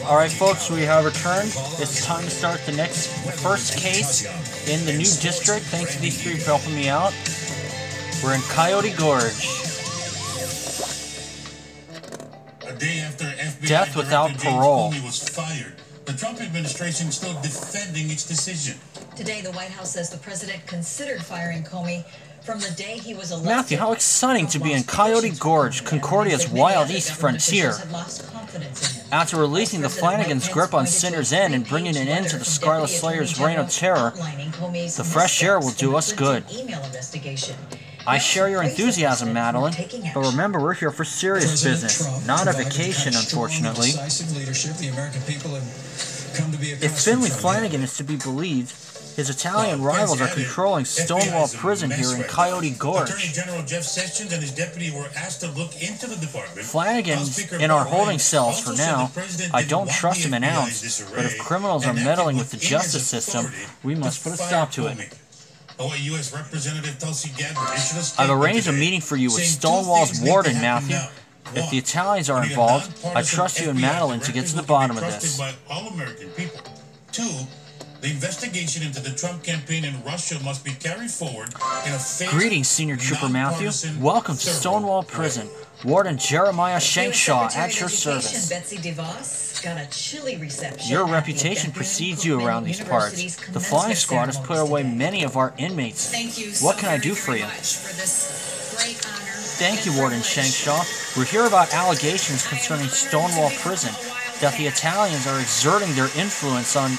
Alright folks, we have returned. It's time to start the first case in the new district. Thanks to these three for helping me out. We're in Coyote Gorge. A day after FBI Death without parole. Comey was fired, the Trump administration is still defending its decision. Today, the White House says the president considered firing Comey from the day he was elected. Matthew, how exciting to be in Coyote Gorge, Concordia's wild east frontier. After releasing the Flanagan's grip on Sinner's End and bringing an end to the Scarlet Slayer's reign of terror, the fresh air will do us good. I share your enthusiasm, Madeline, but remember, we're here for serious business, not a vacation, unfortunately. If Finley Flanagan is to be believed, his Italian rivals are controlling Stonewall Prison here in Coyote Gorge. Attorney General Jeff Sessions and his deputy were asked to look into the department. Flanagan's in our holding cells for now. I don't trust him an ounce, but if criminals are meddling with the justice system, we must put a stop to it. I've arranged a meeting for you with Stonewall's warden, Matthew. If the Italians are involved, I trust you and Madeline to get to the bottom of this. The investigation into the Trump campaign in Russia must be carried forward in a fair. Greetings, Senior Trooper Matthew. Welcome to Stonewall Prison. Warden Jeremiah Shankshaw at your service. Betsy DeVos got a chilly reception. Your reputation precedes you around these parts. The flying squad has put away many of our inmates. What can I do for you? Thank you, Warden Shankshaw. We're here about allegations concerning Stonewall Prison, that the Italians are exerting their influence on...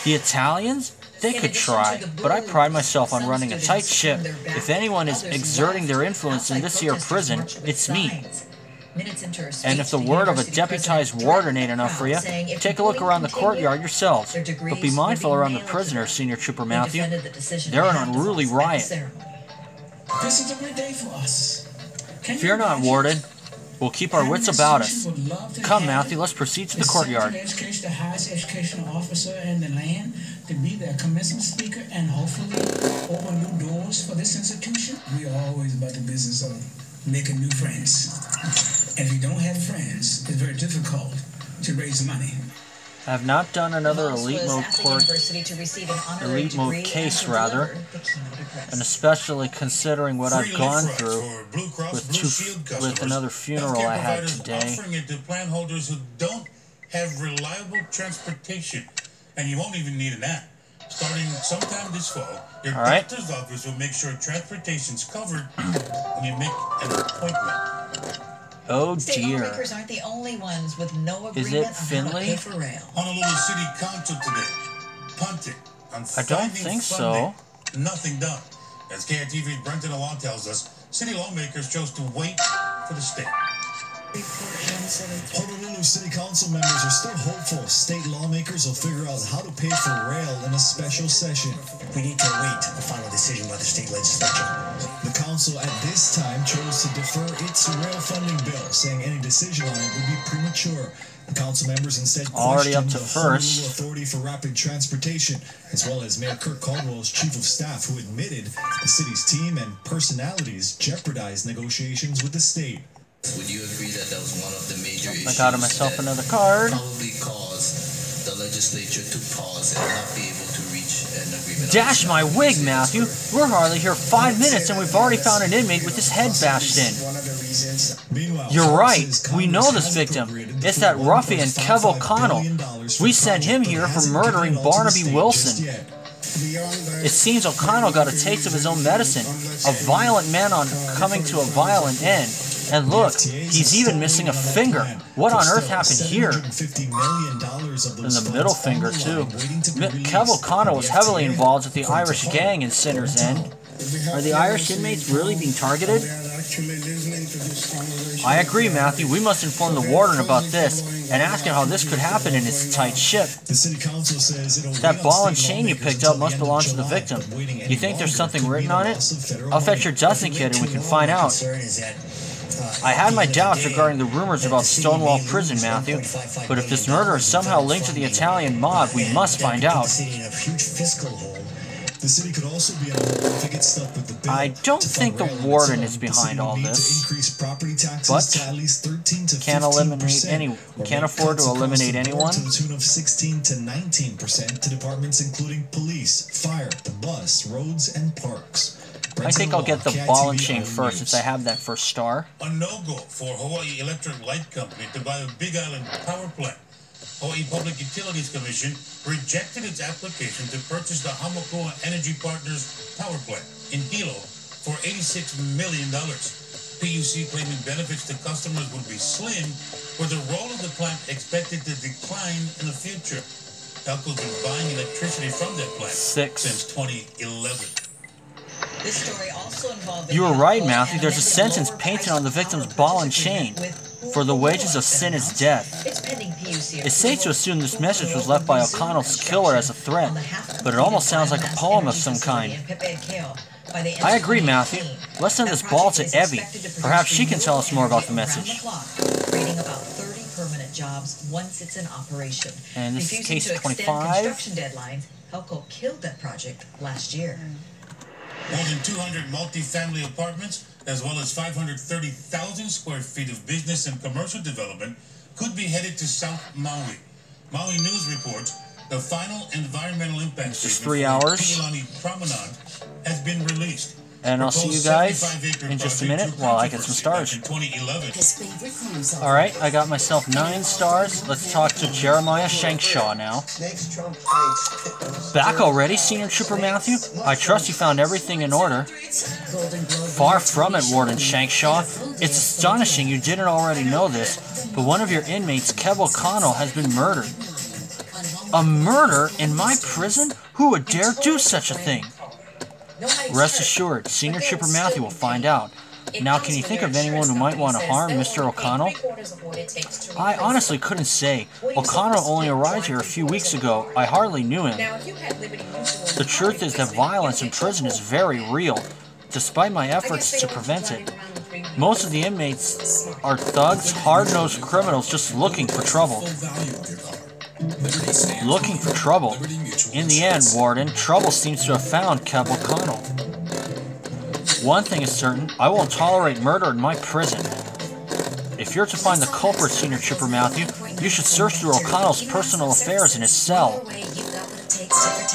The Italians? They could try, but I pride myself on running a tight ship. If anyone is exerting their influence in this here prison, it's me. And if the word of a deputized warden ain't enough for you, take a look around the courtyard yourselves. But be mindful around the prisoners, Senior Trooper Matthew. They're an unruly riot. This is a great day for us. Fear not, Warden. We'll keep our wits about us. Come, Matthew, let's proceed to the courtyard. The highest educational officer in the land to be their commencement speaker and hopefully open new doors for this institution. We are always about the business of making new friends. And if you don't have friends, it's very difficult to raise money. I have not done another elite mode case, and especially considering what I've gone through with another funeral I had today. Offering it to plan holders who don't have reliable transportation, and you won't even need an app. Starting sometime this fall, your doctor's office will make sure transportation's covered when you make an appointment. Oh dear. State lawmakers aren't the only ones with no agreement Is it on Finley? how to pay for rail. Honolulu City Council today punted on I don't think so. Nothing done. As KITV's Brenton Alon tells us, city lawmakers chose to wait for the state. Honolulu City Council members are still hopeful state lawmakers will figure out how to pay for rail in a special session. We need to wait a final decision by the state legislature. The council at this time chose to defer its rail funding bill, saying any decision on it would be premature. The council members instead questioned the Honolulu Authority for Rapid Transportation, as well as Mayor Kirk Caldwell's chief of staff, who admitted the city's team and personalities jeopardized negotiations with the state. Would you agree that that was one of the major issues? I got myself another card. Probably caused the legislature to pause and not be able to reach an agreement. Dash my wig, Matthew. We're hardly here 5 minutes and we've already found an inmate with his head bashed in. You're right. We know this victim. It's that ruffian Kev O'Connell. We sent him here for murdering Barnaby Wilson. It seems O'Connell got a taste of his own medicine. A violent man on coming to a violent end. And look, he's even missing a finger. What on earth happened here? And the middle finger, too. Kev O'Connell was heavily involved with the Irish gang in Sinner's End. Are the Irish inmates really being targeted? I agree, Matthew. We must inform the warden about this and ask him how this could happen in his tight ship. That ball and chain you picked up must belong to the victim. You think there's something written on it? I'll fetch your dozen kid and we can find out. I had my doubts regarding the rumors about Stonewall Prison, Matthew, but if this murder is somehow linked to the Italian mob, we must find out. The city could also be on hold if it gets stuck with the bill. I don't think the warden is behind all this, but can't afford to eliminate anyone. To the tune of 16 to 19% to departments including police, fire, the bus, roads, and parks. I think I'll get the ball and chain first since I have that first star. A no-go for Hawaii Electric Light Company to buy a Big Island power plant. Hawaii Public Utilities Commission rejected its application to purchase the Hamakua Energy Partners power plant in Hilo for $86 million. PUC claiming benefits to customers would be slim, with the role of the plant expected to decline in the future. Elco's been buying electricity from that plant since 2011. This story also involved You were right, Matthew. There's a sentence painted on the victim's ball and chain. For the wages of sin is death. It's safe to assume this message was left by O'Connell's killer as a threat, but it almost sounds like a poem of some kind. I agree, Matthew. Let's send this ball to Evie. Perhaps she can tell us more about the message. Creating about 30 permanent jobs once it's in operation. And this is case 25. Construction deadlines, Helco killed that project last year. More than 200 multi-family apartments, as well as 530,000 square feet of business and commercial development, could be headed to South Maui. Maui News reports the final environmental impact statement for the Keilani Promenade has been released. And I'll see you guys in just a minute while I get some stars. Alright, I got myself 9 stars. Let's talk to Jeremiah Shankshaw now. Back already, Senior Trooper Matthew? I trust you found everything in order. Far from it, Warden Shankshaw. It's astonishing you didn't already know this, but one of your inmates, Kev O'Connell, has been murdered. A murder in my prison? Who would dare do such a thing? Rest assured, Senior Trooper Matthew will find out. Now, can you think of anyone who might want to harm Mr. O'Connell? I honestly couldn't say. O'Connell only arrived here a few weeks ago. I hardly knew him. The truth is that violence in prison is very real, despite my efforts to prevent it. Most of the inmates are thugs, hard-nosed criminals just looking for trouble. Looking for trouble. In the end, Warden, trouble seems to have found Kev O'Connell. One thing is certain, I won't tolerate murder in my prison. If you're to find the culprit, Senior Trooper Matthew, you should search through O'Connell's personal affairs in his cell.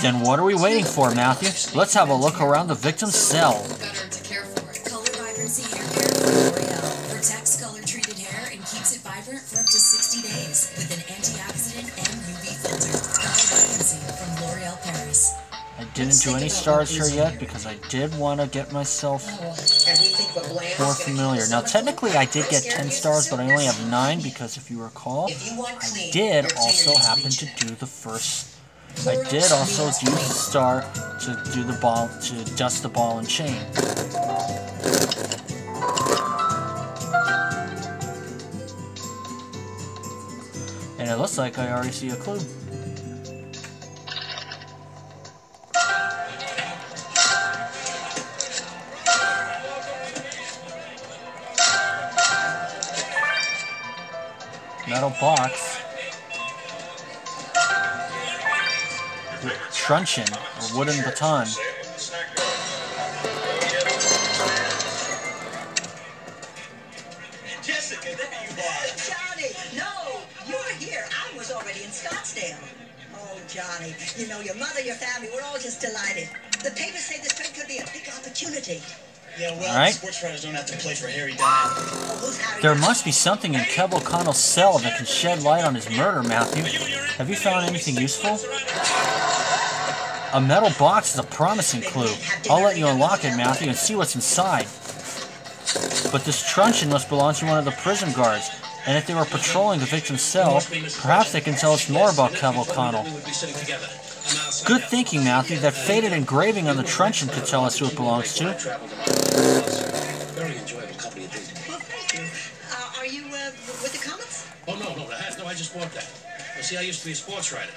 Then what are we waiting for, Matthew? Let's have a look around the victim's cell. Protects color-treated hair and keeps it vibrant for up to 60 days with an antioxidant and UV filter. Color Vibrancy from L'Oreal Paris. I didn't do any stars here yet because I did want to get myself more familiar. Now, technically, I did get 10 stars, but I only have 9 because, if you recall, I did also happen to do the first. I did also use the star to do the ball, to dust the ball and chain. And it looks like I already see a clue. Metal box. Truncheon, or wooden baton. Jessica, there you are. Johnny, no, you're here. I was already in Scottsdale. Oh, Johnny, you know, your mother, your family, we're all just delighted. The papers say this trip could be a big opportunity. Yeah, well, sports writers don't have to play for Harry Dye. There must be something in Kev O'Connell's cell that can shed light on his murder, Matthew. Have you found anything useful? A metal box is a promising clue. I'll let you unlock it, Matthew, and see what's inside. But this truncheon must belong to one of the prison guards, and if they were patrolling the victim's cell, perhaps they can tell us more about Kev O'Connell. Good thinking, Matthew. That faded engraving on the truncheon could tell us who it belongs to. Very enjoyable company indeed. Well, thank you. Are you with the Comets? Oh, no, I just bought that. You see, I used to be a sports writer.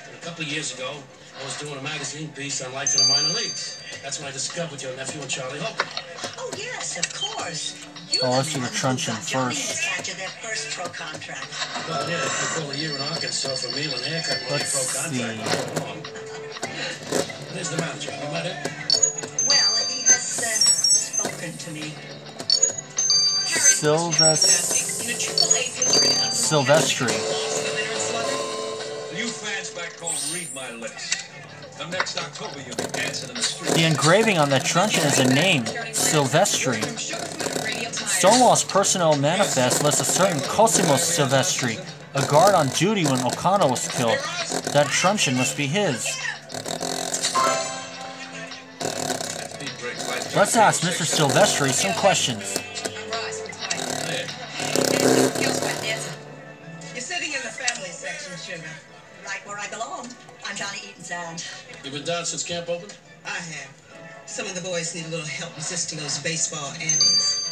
And a couple of years ago, I was doing a magazine piece on life in the minor leagues. That's when I discovered your nephew and Charlie Hope. Oh, yes, of course. Let's do the truncheon first. Their first pro contract. Well, yeah, if you pull a year in Arkansas for meal and haircut, when they pro contract, There's the manager. You met him? Well, he has spoken to me. Silvestri. You fans back home, read my list. Come next October, you'll be dancing in the street. The engraving on that truncheon is a name, Silvestri. Stonewall's personnel manifest lists a certain Cosimo Silvestri, a guard on duty when O'Connell was killed. That truncheon must be his. Let's ask Mr. Silvestri some questions. You're sitting in the family section, sugar. Right where I belong. I'm Johnny Eaton's aunt. You been down since camp opened? I have. Some of the boys need a little help resisting those baseball annies.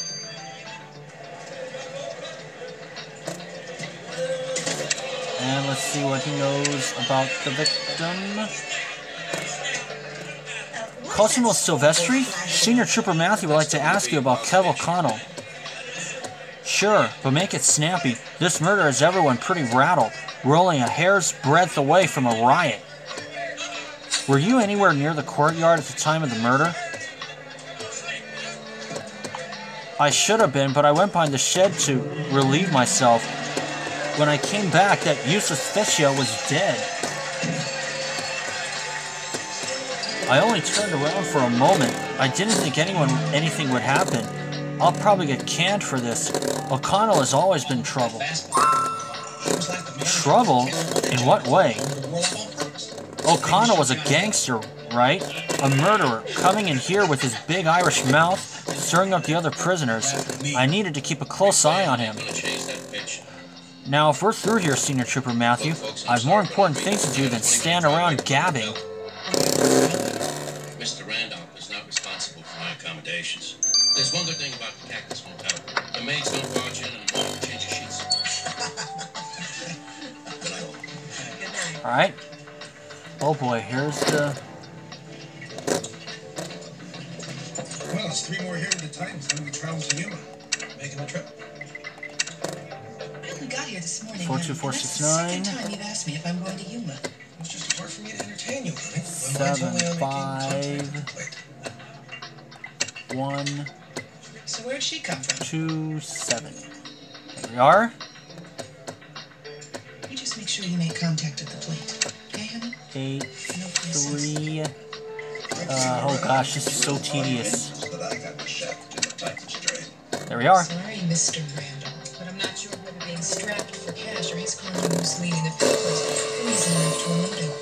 And let's see what he knows about the victim. Cosimo Silvestri? Senior Trooper Matthew would like to ask you about Kev O'Connell. Sure, but make it snappy. This murder has everyone pretty rattled. We're only a hair's breadth away from a riot. Were you anywhere near the courtyard at the time of the murder? I should have been, but I went behind the shed to relieve myself. When I came back, that useless Fischio was dead. I only turned around for a moment. I didn't think anything would happen. I'll probably get canned for this. O'Connell has always been trouble. Trouble? In what way? O'Connell was a gangster, right? A murderer, coming in here with his big Irish mouth, stirring up the other prisoners. I needed to keep a close eye on him. Now, if we're through here, Senior Trooper Matthew, I have more important things to do than stand around gabbing. Mr. Randolph is not responsible for my accommodations. There's one good thing about the Cactus Motel. The maids don't barge in the morning to change your sheets. Alright. Oh boy, here's the... Well, it's 3 more here at the Titans, then we travel to Yuma. Making the trip. I only got here this morning. 42469. That's the second time you've asked me if I'm going to Yuma. It's just a part for me to entertain you, honey. 7517. So where'd she come from? 27. There we are. You just make sure you make contact at the plate. Okay, honey? 83. Oh gosh, this is so tedious. There we are. Sorry, Mr. Randolph, but I'm not sure whether being strapped for cash or his calling you misleading the papers is reason enough to a motive.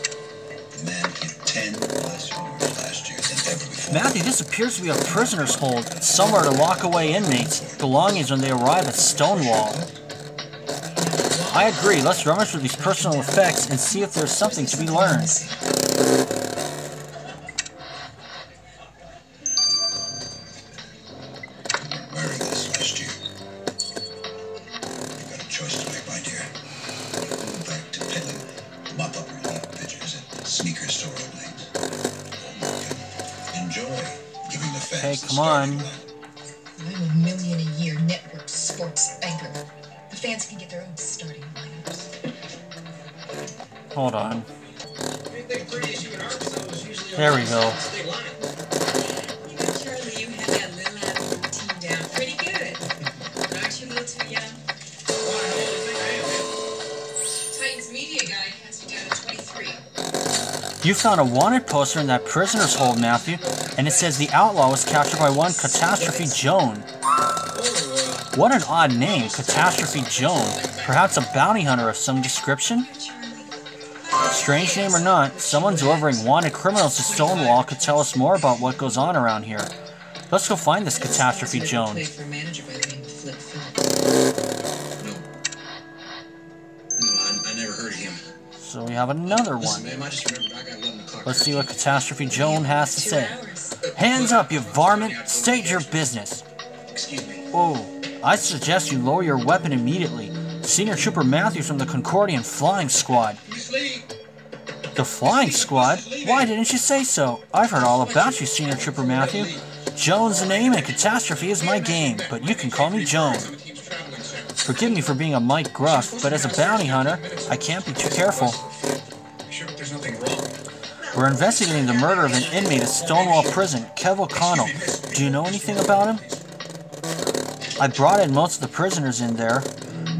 The man hit 10 less viewers last year than ever before. Matthew, this appears to be a prisoner's hold, somewhere to lock away inmates' belongings when they arrive at Stonewall. I agree, let's rummage through these personal effects and see if there's something to be learned. Wearing this last year. You've got a choice to make, my dear. Go back to peddling mop-up relief pitchers at the sneaker store openings. Or you can enjoy giving the fans Hey, the come on. I'm $1 million a year network sports banker. The fans can get their own starting lineups. Hold on. There we go. You know, Charlie, you had that little apple routine down pretty good. Aren't you a little too young? Titans media guide has you down at 23. You found a wanted poster in that prisoner's hold, Matthew, and it says the outlaw was captured by one Catastrophe Joan. What an odd name, Catastrophe Joan. Perhaps a bounty hunter of some description? Strange name or not, someone delivering wanted criminals to Stonewall could tell us more about what goes on around here. Let's go find this Catastrophe Joan. Played for a manager by the name of Flip Phil. No, I never heard of him. So we have another one. Ma'am, I just remembered I got 11 o'clock. Let's see what Catastrophe Joan has to say. Hands up, you varmint! State your business! Excuse me. Oh, I suggest you lower your weapon immediately. Senior Trooper Matthew from the Concordian Flying Squad. The Flying Squad? Why didn't you say so? I've heard all about you, Senior Trooper Matthew. Joan's the name and Catastrophe is my game, but you can call me Joan. Forgive me for being a mite gruff, but as a bounty hunter, I can't be too careful. We're investigating the murder of an inmate at Stonewall Prison, Kev O'Connell. Do you know anything about him? I brought in most of the prisoners in there.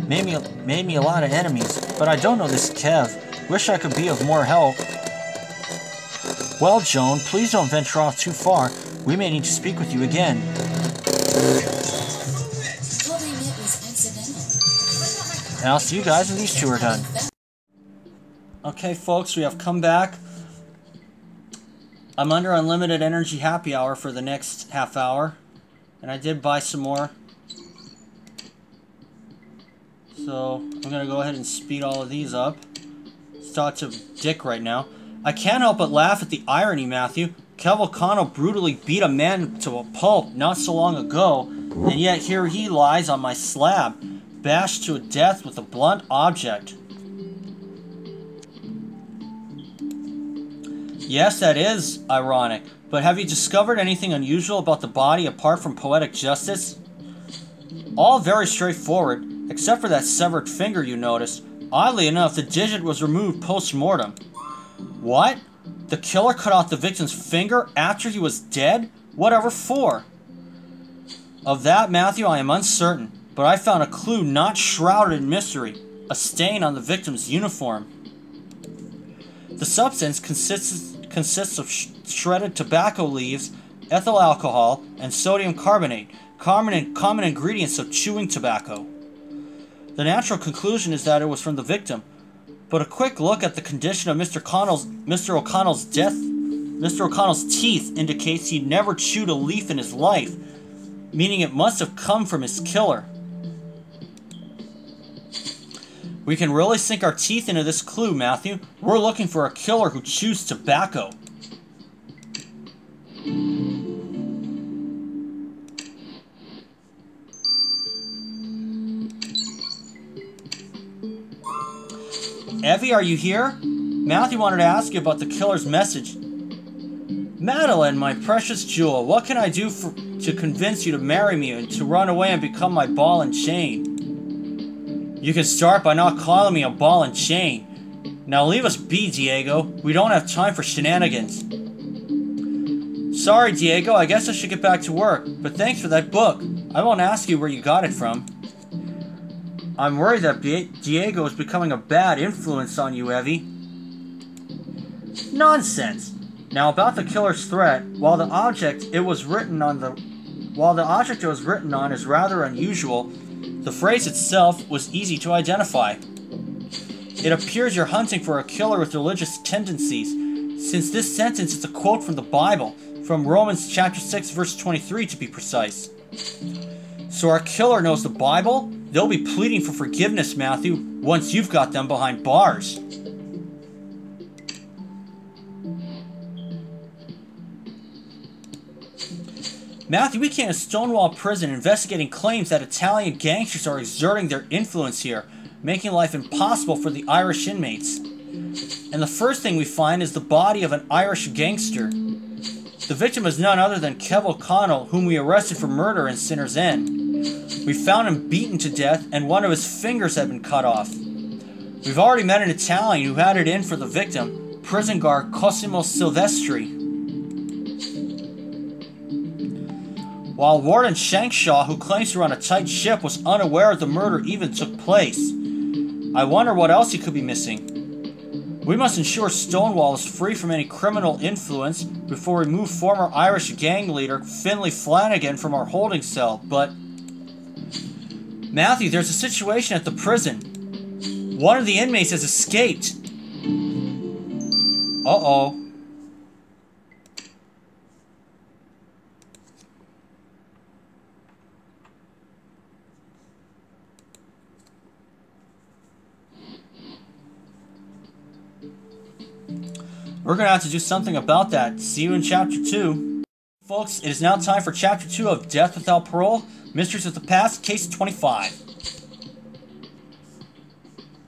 Made me a lot of enemies, but I don't know this Kev. Wish I could be of more help. Well, Joan, please don't venture off too far. We may need to speak with you again. And I'll see you guys when these two are done. Okay, folks, we have come back. I'm under unlimited energy happy hour for the next half hour. And I did buy some more. So, I'm going to go ahead and speed all of these up. Let's talk to Dick right now. I can't help but laugh at the irony, Matthew. Kev O'Connell brutally beat a man to a pulp not so long ago, and yet here he lies on my slab, bashed to death with a blunt object. Yes, that is ironic, but have you discovered anything unusual about the body apart from poetic justice? All very straightforward, except for that severed finger you noticed. Oddly enough, the digit was removed post-mortem. What? The killer cut off the victim's finger after he was dead? Whatever for? Of that, Matthew, I am uncertain, but I found a clue not shrouded in mystery. A stain on the victim's uniform. The substance consists of shredded tobacco leaves, ethyl alcohol, and sodium carbonate, common ingredients of chewing tobacco. The natural conclusion is that it was from the victim, but a quick look at the condition of Mr. O'Connell's teeth indicates he never chewed a leaf in his life, meaning it must have come from his killer. We can really sink our teeth into this clue, Matthew. We're looking for a killer who chews tobacco. Evie, are you here? Matthew wanted to ask you about the killer's message. Madeline, my precious jewel, what can I do to convince you to marry me and to run away and become my ball and chain? You can start by not calling me a ball and chain. Now leave us be, Diego. We don't have time for shenanigans. Sorry, Diego, I guess I should get back to work, but thanks for that book. I won't ask you where you got it from. I'm worried that Diego is becoming a bad influence on you, Evie. Nonsense. Now about the killer's threat, while the object it was written on is rather unusual, the phrase itself was easy to identify. It appears you're hunting for a killer with religious tendencies, since this sentence is a quote from the Bible, from Romans chapter 6 verse 23 to be precise. So our killer knows the Bible? They'll be pleading for forgiveness, Matthew, once you've got them behind bars. Matthew, we came to Stonewall Prison investigating claims that Italian gangsters are exerting their influence here, making life impossible for the Irish inmates. And the first thing we find is the body of an Irish gangster. The victim is none other than Kev O'Connell, whom we arrested for murder in Sinner's End. We found him beaten to death, and one of his fingers had been cut off. We've already met an Italian who had it in for the victim, prison guard Cosimo Silvestri. While Warden Shankshaw, who claims to run a tight ship, was unaware the murder even took place. I wonder what else he could be missing. We must ensure Stonewall is free from any criminal influence before we move former Irish gang leader Finlay Flanagan from our holding cell, but... Matthew, there's a situation at the prison. One of the inmates has escaped. Uh-oh. We're going to have to do something about that. See you in Chapter 2. Folks, it is now time for Chapter 2 of Death Without Parole, Mysteries of the Past, Case 25.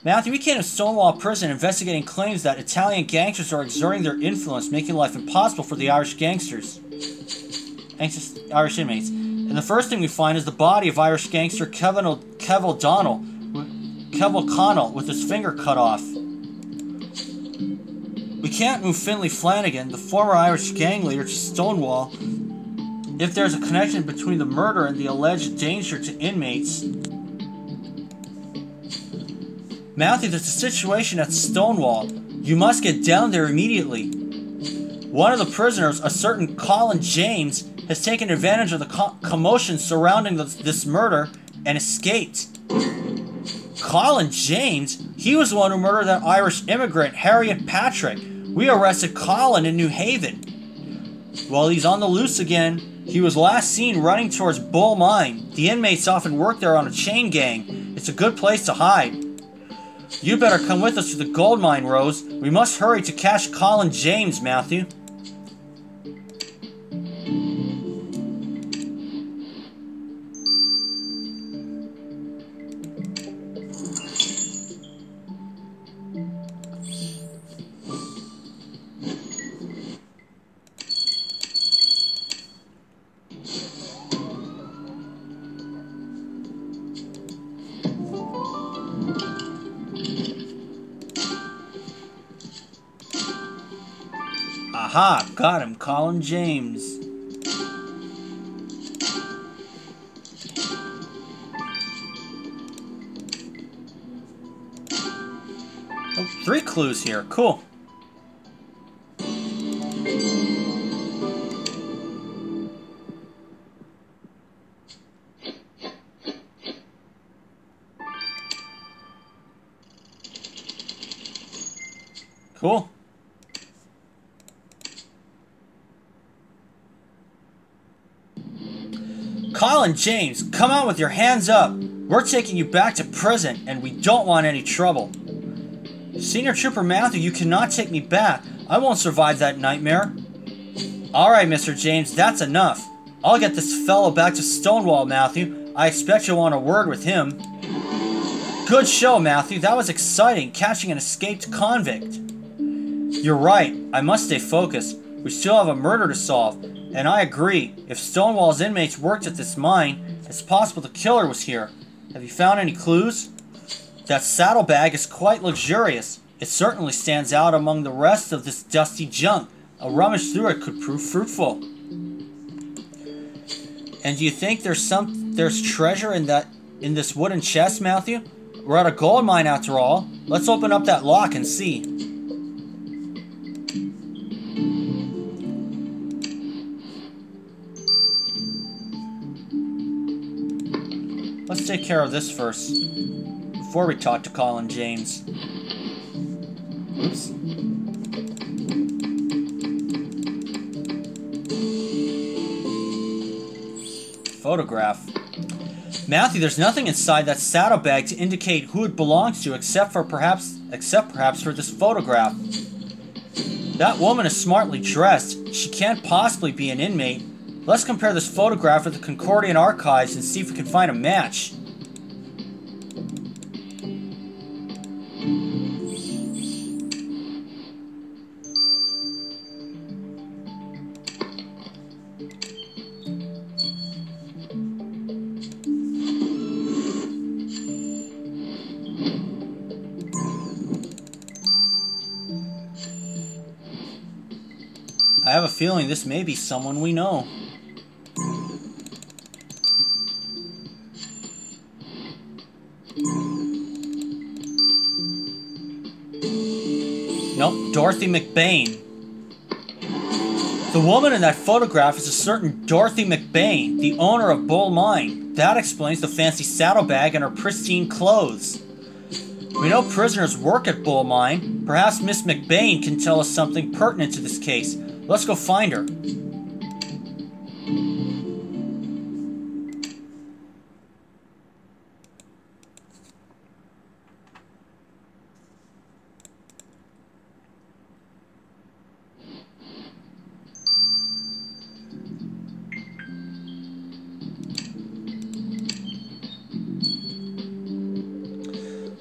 Matthew, we came to Stonewall Prison investigating claims that Italian gangsters are exerting their influence, making life impossible for the Irish gangsters. Irish inmates. And the first thing we find is the body of Irish gangster Kev O'Connell with his finger cut off. We can't move Finley Flanagan, the former Irish gang leader, to Stonewall if there's a connection between the murder and the alleged danger to inmates. Matthew, there's a situation at Stonewall. You must get down there immediately. One of the prisoners, a certain Colin James, has taken advantage of the commotion surrounding this murder and escaped. Colin James? He was the one who murdered that Irish immigrant, Harriet Patrick. We arrested Colin in New Haven. Well, he's on the loose again. He was last seen running towards Bull Mine. The inmates often work there on a chain gang. It's a good place to hide. You better come with us to the gold mine, Rose. We must hurry to catch Colin James, Matthew. Aha! Got him, Colin James. Oh, 3 clues here. Cool. Cool. Colin James, come on with your hands up. We're taking you back to prison, and we don't want any trouble. Senior Trooper Matthew, you cannot take me back. I won't survive that nightmare. Alright, Mr. James, that's enough. I'll get this fellow back to Stonewall, Matthew. I expect you'll want a word with him. Good show, Matthew. That was exciting, catching an escaped convict. You're right. I must stay focused. We still have a murder to solve. And I agree, if Stonewall's inmates worked at this mine, it's possible the killer was here. Have you found any clues? That saddlebag is quite luxurious. It certainly stands out among the rest of this dusty junk. A rummage through it could prove fruitful. And do you think there's treasure in this wooden chest, Matthew? We're at a gold mine after all. Let's open up that lock and see. Let's take care of this first, before we talk to Colin James. Oops. Photograph. Matthew, there's nothing inside that saddlebag to indicate who it belongs to except perhaps for this photograph. That woman is smartly dressed. She can't possibly be an inmate. Let's compare this photograph with the Concordian archives and see if we can find a match. I have a feeling this may be someone we know. Nope, Dorothy McBain. The woman in that photograph is a certain Dorothy McBain, the owner of Bull Mine. That explains the fancy saddlebag and her pristine clothes. We know prisoners work at Bull Mine. Perhaps Miss McBain can tell us something pertinent to this case. Let's go find her.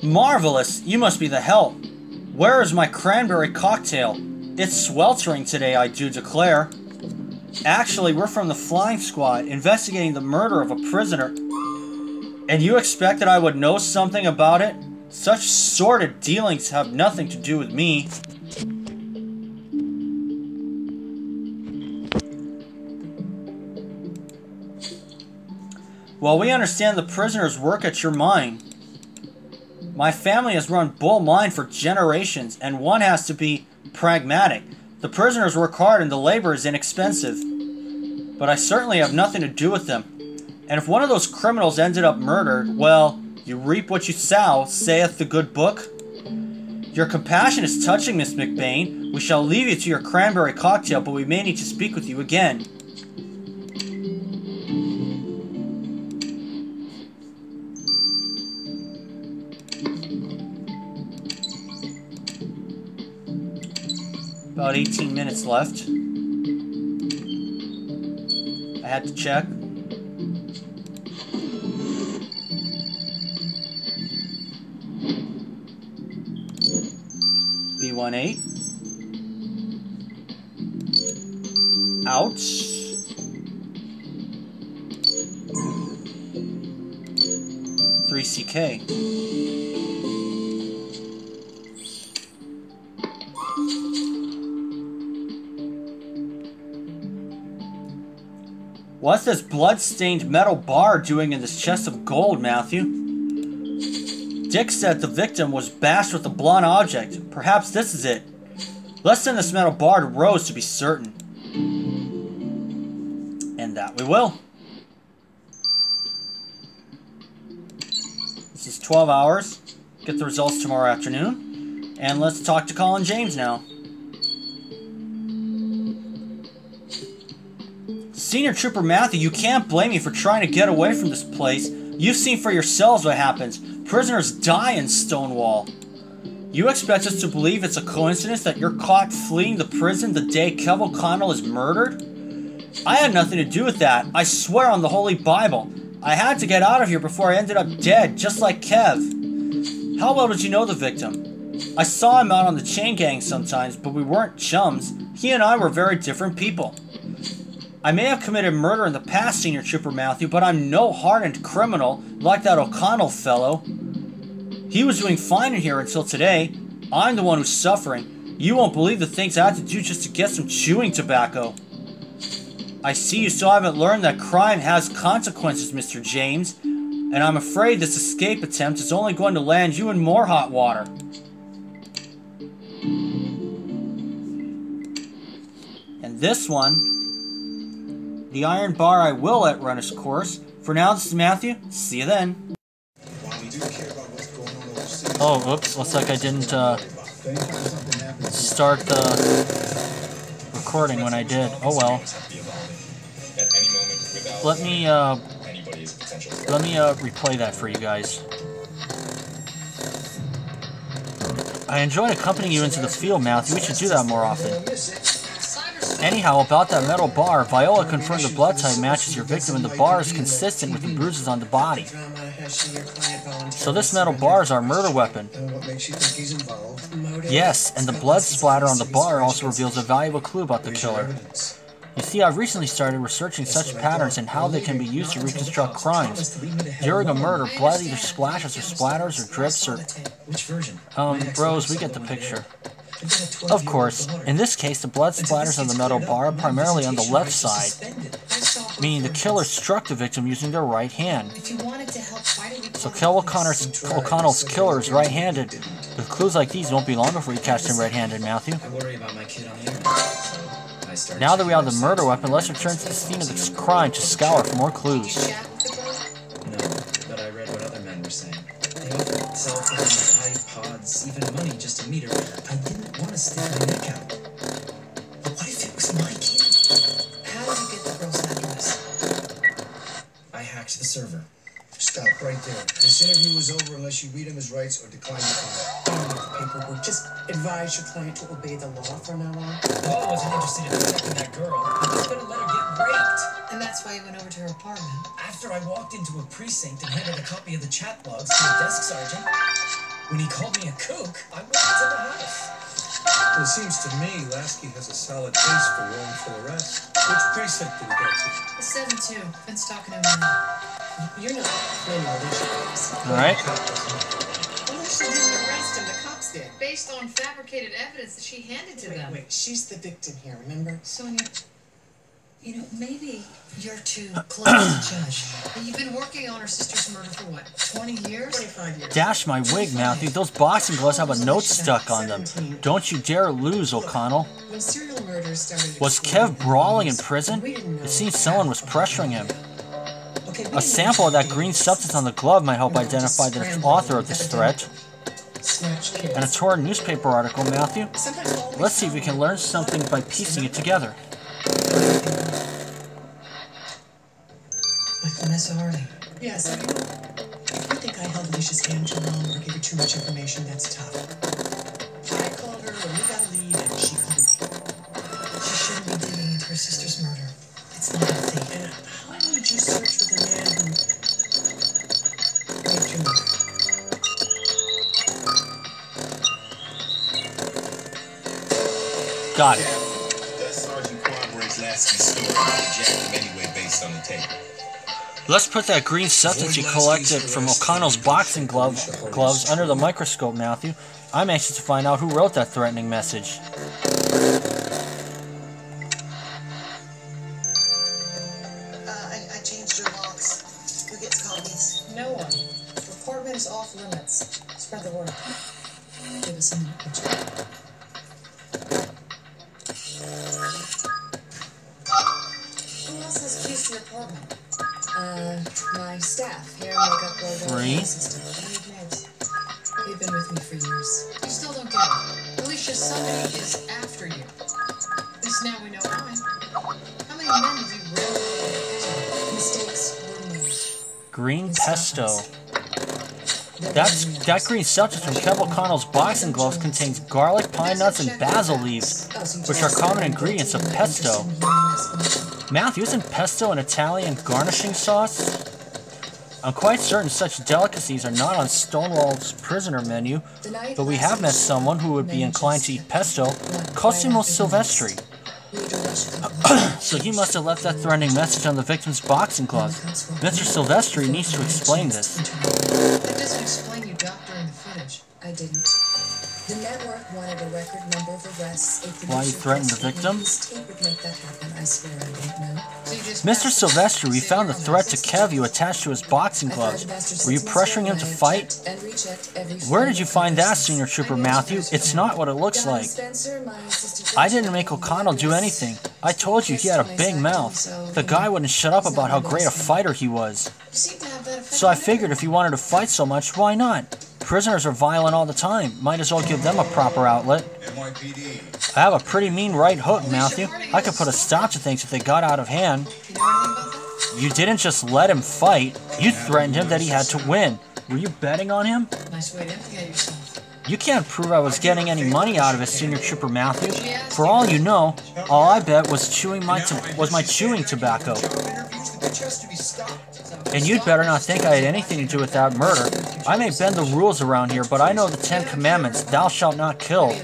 Marvelous! You must be the help. Where is my cranberry cocktail? It's sweltering today, I do declare. Actually, we're from the flying squad, investigating the murder of a prisoner. And you expected I would know something about it? Such sordid dealings have nothing to do with me. Well, we understand the prisoners work at your mine. My family has run Bull Mine for generations, and one has to be pragmatic. The prisoners work hard and the labor is inexpensive. But I certainly have nothing to do with them. And if one of those criminals ended up murdered, well, you reap what you sow, saith the good book. Your compassion is touching, Miss McBain. We shall leave you to your cranberry cocktail, but we may need to speak with you again. About 18 minutes left. I had to check. B18. Ouch. $3CK. What's this blood-stained metal bar doing in this chest of gold, Matthew? Dick said the victim was bashed with a blunt object. Perhaps this is it. Let's send this metal bar to Rose to be certain. And that we will. This is 12 hours. Get the results tomorrow afternoon. And let's talk to Colin James now. Senior Trooper Matthew, you can't blame me for trying to get away from this place. You've seen for yourselves what happens. Prisoners die in Stonewall. You expect us to believe it's a coincidence that you're caught fleeing the prison the day Kev O'Connell is murdered? I had nothing to do with that. I swear on the Holy Bible. I had to get out of here before I ended up dead, just like Kev. How well did you know the victim? I saw him out on the chain gang sometimes, but we weren't chums. He and I were very different people. I may have committed murder in the past, Senior Trooper Matthew, but I'm no hardened criminal like that O'Connell fellow. He was doing fine in here until today. I'm the one who's suffering. You won't believe the things I had to do just to get some chewing tobacco. I see you still haven't learned that crime has consequences, Mr. James, and I'm afraid this escape attempt is only going to land you in more hot water. And this one... The iron bar I will let run its course. For now, this is Matthew. See you then. Oh, oops. Looks like I didn't start the recording when I did. Oh well. Let me replay that for you guys. I enjoyed accompanying you into the field, Matthew. We should do that more often. Anyhow, about that metal bar, Viola confirmed the blood type matches your victim and the bar is consistent with the bruises on the body. So this metal bar is our murder weapon. Yes, and the blood splatter on the bar also reveals a valuable clue about the killer. You see, I've recently started researching such patterns and how they can be used to reconstruct crimes. During a murder, blood either splashes or splatters or drips or... Rose, we get the picture. Of course, in this case, the blood splatters on the metal bar are primarily on the left side, meaning the killer struck the victim using their right hand. So Kev O'Connell's killer is right-handed. With clues like these, it won't be long before you catch him right-handed, Matthew. Now that we have the murder weapon, let's return to the scene of this crime to scour for more clues. No, but I read what other men were saying. They offered cell phones, iPods, even money just to meet her. I didn't want to stick my neck out. But what if it was my kid? How did you get the girl's address? I hacked the server. Stop right there. This interview is over unless you read him his rights or decline the file. Don't need the paperwork. Just advise your client to obey the law from now on. Paul wasn't interested in protecting that girl. I was going to let her get raped. And that's why you went over to her apartment. After I walked into a precinct and handed a copy of the chat logs to the desk sergeant, when he called me a kook, I walked to the house. Well, it seems to me Lasky has a solid case for wrongful arrest. Which precinct did he go to? The 7-2. Been stalking him now. You're not planning Alright. Alicia didn't arrest him. The cops did. Based on fabricated evidence that she handed to them. Wait, she's the victim here, remember? Sonia, You know, maybe you're too close to judge. But you've been working on her sister's murder for what, 20 years? 25 years. Dash my wig, Matthew. Those boxing gloves have a note stuck on them. Don't you dare lose, O'Connell. When serial murders started... Was Kev brawling in prison? It seems someone was pressuring him. A sample of that green substance on the glove might help identify the author of this threat. And a torn newspaper article, Matthew. Let's see if we can learn something by piecing it together. Like Vanessa Harding. Yes, if you think I held Alicia's hand too long or gave her too much information, that's tough. I called her when we got a lead and she couldn't. She shouldn't be digging into her sister's murder. It's not healthy. And how would you search for the man who raped your mother? Got it. That Sergeant corroborates Lasky's story about ejecting anyway based on the tape. Let's put that green substance you collected from O'Connell's boxing gloves under the microscope, Matthew. I'm anxious to find out who wrote that threatening message. I changed your locks. Who gets copies? No one. Reportment is off limits. Spread the word. Give us a minute, would you? Who else has keys to your apartment? My staff, hair, makeup, logo, assistant. You've been with me for years. You still don't get it. Alicia, somebody is after you. At least now we know why. How many men did you really mistakes were made? Green pesto. That green substance from Kev O'Connell's boxing gloves contains garlic, pine nuts, and basil leaves, which are common ingredients of pesto. Matthew, isn't pesto an Italian garnishing sauce? I'm quite certain such delicacies are not on Stonewall's prisoner menu, but we have met someone who would be inclined to eat pesto, Cosimo Silvestri. So he must have left that threatening message on the victim's boxing gloves. Mr. Silvestri needs to explain this. That doesn't explain you doctoring the footage. I didn't. The network wanted a record number of arrests. Why you threatened the victim? Tape would make that happen. I swear I don't know. Mr. Silvestri, we found the threat to Kev you attached to his boxing gloves. Were you pressuring him to fight? Where did you find that, Senior Trooper Matthew? It's not what it looks like. I didn't make O'Connell do anything. I told you he had a big mouth. The guy wouldn't shut up about how great a fighter he was. So I figured if he wanted to fight so much, why not? Prisoners are violent all the time. Might as well give them a proper outlet. I have a pretty mean right hook, Matthew. I could put a stop to things if they got out of hand. You didn't just let him fight. You threatened him that he had to win. Were you betting on him? Nice way to implicate yourself. You can't prove I was getting any money out of it, Senior Trooper Matthew. For all you know, all I bet was my chewing tobacco. And you'd better not think I had anything to do with that murder. I may bend the rules around here, but I know the 10 Commandments, thou shalt not kill.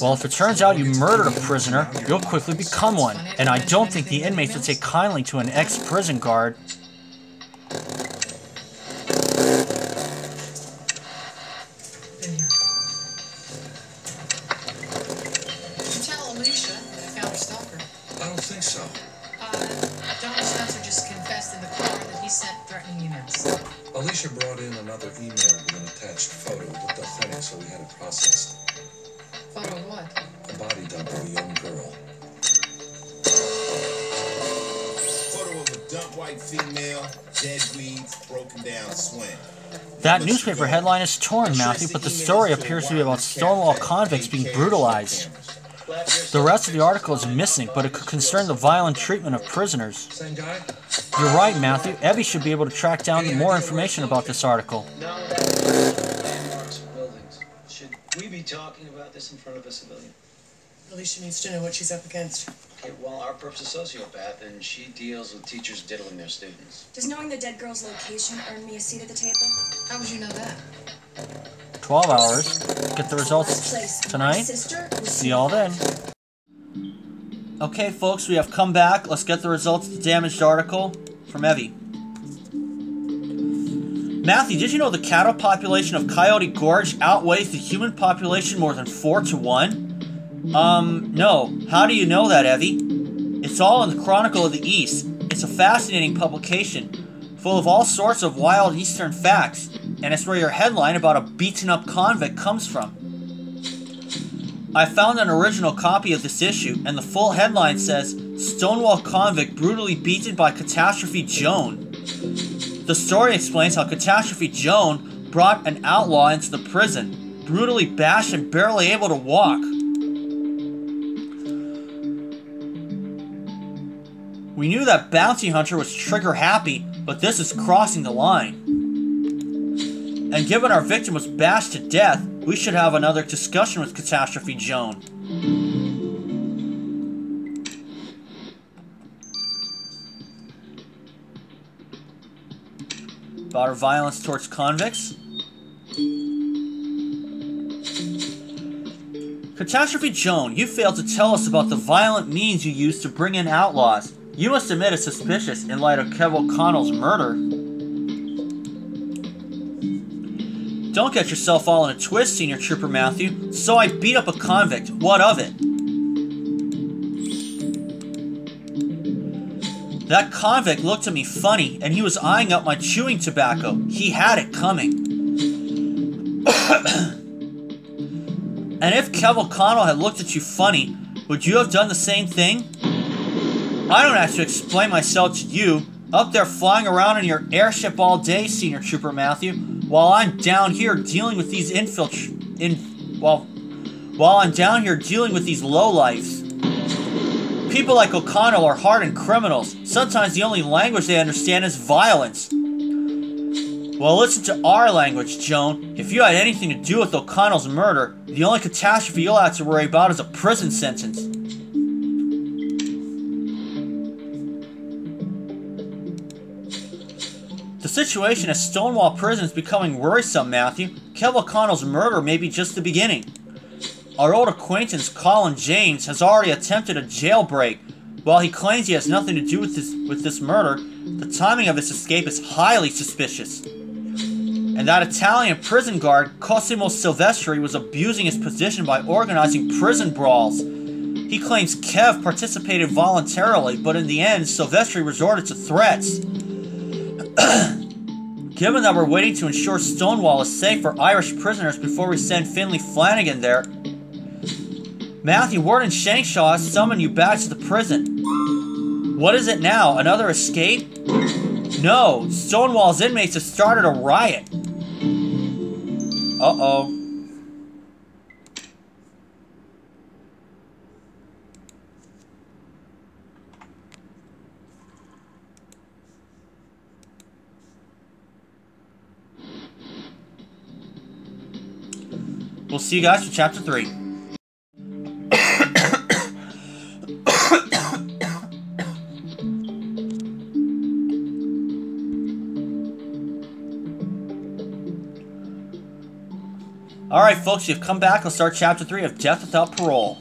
Well, if it turns out you murdered a prisoner, you'll quickly become one. And I don't think the inmates would take kindly to an ex-prison guard. Alicia brought in another email with an attached photo. It looked authentic, so we had it processed. Photo of what? A body dump of a young girl. Photo of a dump white female, dead weeds, broken down swing. That newspaper headline is torn, Matthew, but the story appears to be about Stonewall convicts being brutalized. The rest of the article is missing, but it could concern the violent treatment of prisoners. Same guy? You're right, Matthew. Evie should be able to track down more information about this article. Landmarks of buildings. Should we be talking about this in front of a civilian? Alicia needs to know what she's up against. Okay, well, our perp's a sociopath, and she deals with teachers diddling their students. Does knowing the dead girl's location earn me a seat at the table? How would you know that? 12 hours. Get the results tonight. See y'all then. Okay, folks, we have come back. Let's get the results of the damaged article from Evie. Matthew, did you know the cattle population of Coyote Gorge outweighs the human population more than 4 to 1? No. How do you know that, Evie? It's all in the Chronicle of the East. It's a fascinating publication, full of all sorts of wild Eastern facts, and it's where your headline about a beaten-up convict comes from. I found an original copy of this issue, and the full headline says, Stonewall convict brutally beaten by Catastrophe Joan. The story explains how Catastrophe Joan brought an outlaw into the prison, brutally bashed and barely able to walk. We knew that Bounty Hunter was trigger happy, but this is crossing the line. And given our victim was bashed to death, we should have another discussion with Catastrophe Joan. About her violence towards convicts. Catastrophe Joan, you failed to tell us about the violent means you used to bring in outlaws. You must admit it's suspicious in light of Kev O'Connell's murder. Don't get yourself all in a twist, Senior Trooper Matthew. So I beat up a convict. What of it? That convict looked at me funny, and he was eyeing up my chewing tobacco. He had it coming. And if Kev O'Connell had looked at you funny, would you have done the same thing? I don't have to explain myself to you. Up there flying around in your airship all day, Senior Trooper Matthew, while I'm down here dealing with these while I'm down here dealing with these lowlifes. People like O'Connell are hardened criminals. Sometimes the only language they understand is violence. Well, listen to our language, Joan. If you had anything to do with O'Connell's murder, the only catastrophe you'll have to worry about is a prison sentence. The situation at Stonewall Prison is becoming worrisome, Matthew. Kev O'Connell's murder may be just the beginning. Our old acquaintance, Colin James, has already attempted a jailbreak. While he claims he has nothing to do with this murder, the timing of his escape is highly suspicious. And that Italian prison guard, Cosimo Silvestri, was abusing his position by organizing prison brawls. He claims Kev participated voluntarily, but in the end, Silvestri resorted to threats. Given that we're waiting to ensure Stonewall is safe for Irish prisoners before we send Finley Flanagan there, Matthew, Warden Shankshaw has summoned you back to the prison. What is it now? Another escape? No, Stonewall's inmates have started a riot. Uh-oh. We'll see you guys for Chapter 3. Alright folks, you've come back. Let's start Chapter 3 of Death Without Parole.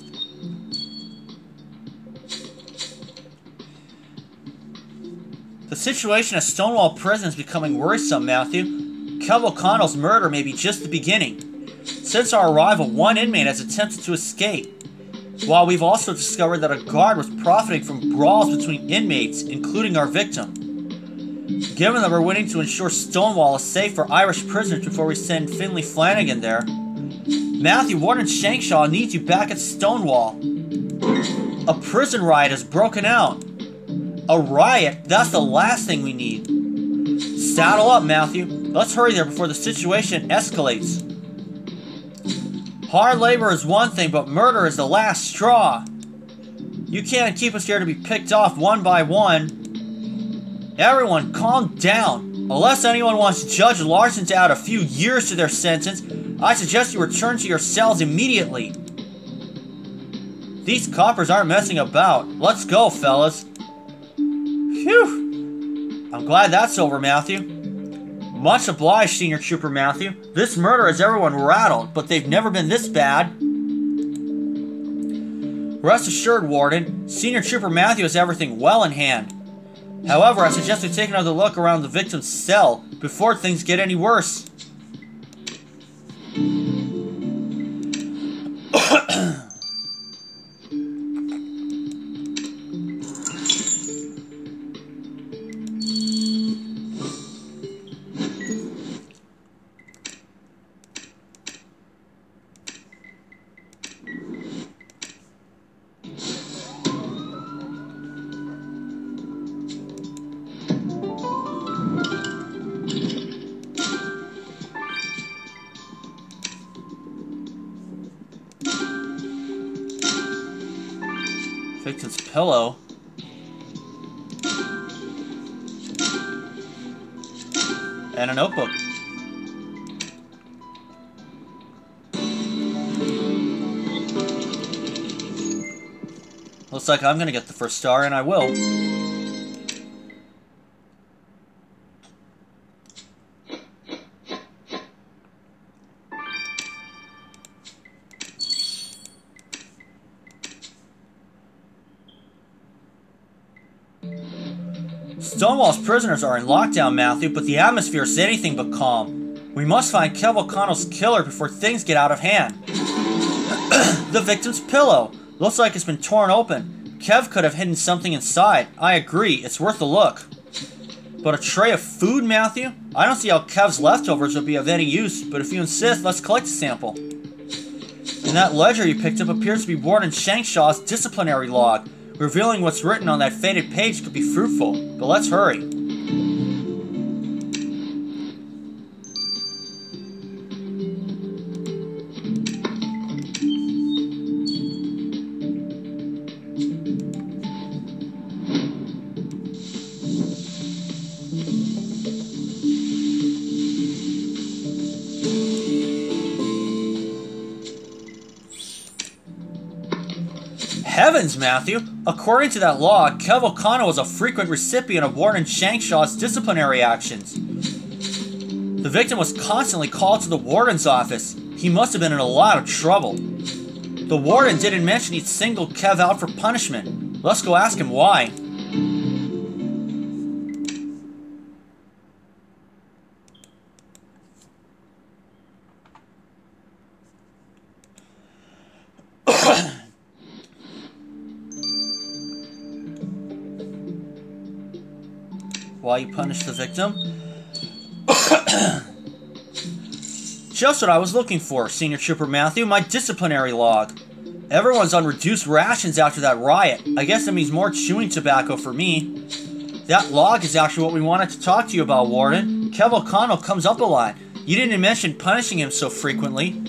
The situation at Stonewall Prison is becoming worrisome, Matthew. Kev O'Connell's murder may be just the beginning. Since our arrival, one inmate has attempted to escape, while we've also discovered that a guard was profiting from brawls between inmates, including our victim. Given that we're waiting to ensure Stonewall is safe for Irish prisoners before we send Finley Flanagan there, Matthew, Warden Shankshaw needs you back at Stonewall. A prison riot has broken out. A riot? That's the last thing we need. Saddle up, Matthew. Let's hurry there before the situation escalates. Hard labor is one thing, but murder is the last straw. You can't keep us here to be picked off one by one. Everyone, calm down. Unless anyone wants Judge Larson to add a few years to their sentence, I suggest you return to your cells immediately. These coppers aren't messing about. Let's go, fellas. Phew. I'm glad that's over, Matthew. Much obliged, Senior Trooper Matthew. This murder has everyone rattled, but they've never been this bad. Rest assured, Warden, Senior Trooper Matthew has everything well in hand. However, I suggest we take another look around the victim's cell before things get any worse. victim's pillow. And a notebook. Looks like I'm gonna get the first star, and I will. Stonewall's prisoners are in lockdown, Matthew, but the atmosphere is anything but calm. We must find Kev O'Connell's killer before things get out of hand. The victim's pillow. Looks like it's been torn open. Kev could have hidden something inside. I agree, it's worth a look. But a tray of food, Matthew? I don't see how Kev's leftovers would be of any use, but if you insist, let's collect a sample. And that ledger you picked up appears to be Warden Shankshaw's disciplinary log. Revealing what's written on that faded page could be fruitful, but let's hurry. Heavens, Matthew! According to that log, Kev O'Connell was a frequent recipient of Warden Shankshaw's disciplinary actions. The victim was constantly called to the warden's office. He must have been in a lot of trouble. The warden didn't mention he'd singled Kev out for punishment. Let's go ask him why. Why you punish the victim? Just what I was looking for, Senior Trooper Matthew, my disciplinary log. Everyone's on reduced rations after that riot. I guess that means more chewing tobacco for me. That log is actually what we wanted to talk to you about, Warden. Kev O'Connell comes up a lot. You didn't mention punishing him so frequently.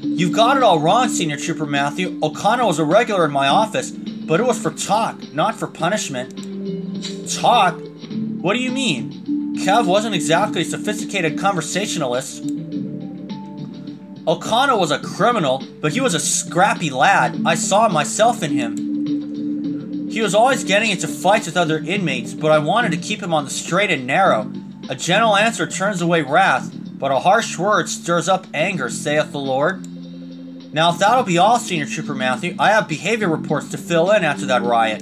You've got it all wrong, Senior Trooper Matthew. O'Connell was a regular in my office, but it was for talk, not for punishment. Talk? What do you mean? Kev wasn't exactly a sophisticated conversationalist. O'Connell was a criminal, but he was a scrappy lad. I saw myself in him. He was always getting into fights with other inmates, but I wanted to keep him on the straight and narrow. A gentle answer turns away wrath, but a harsh word stirs up anger, saith the Lord. Now, if that'll be all, Senior Trooper Matthew, I have behavior reports to fill in after that riot.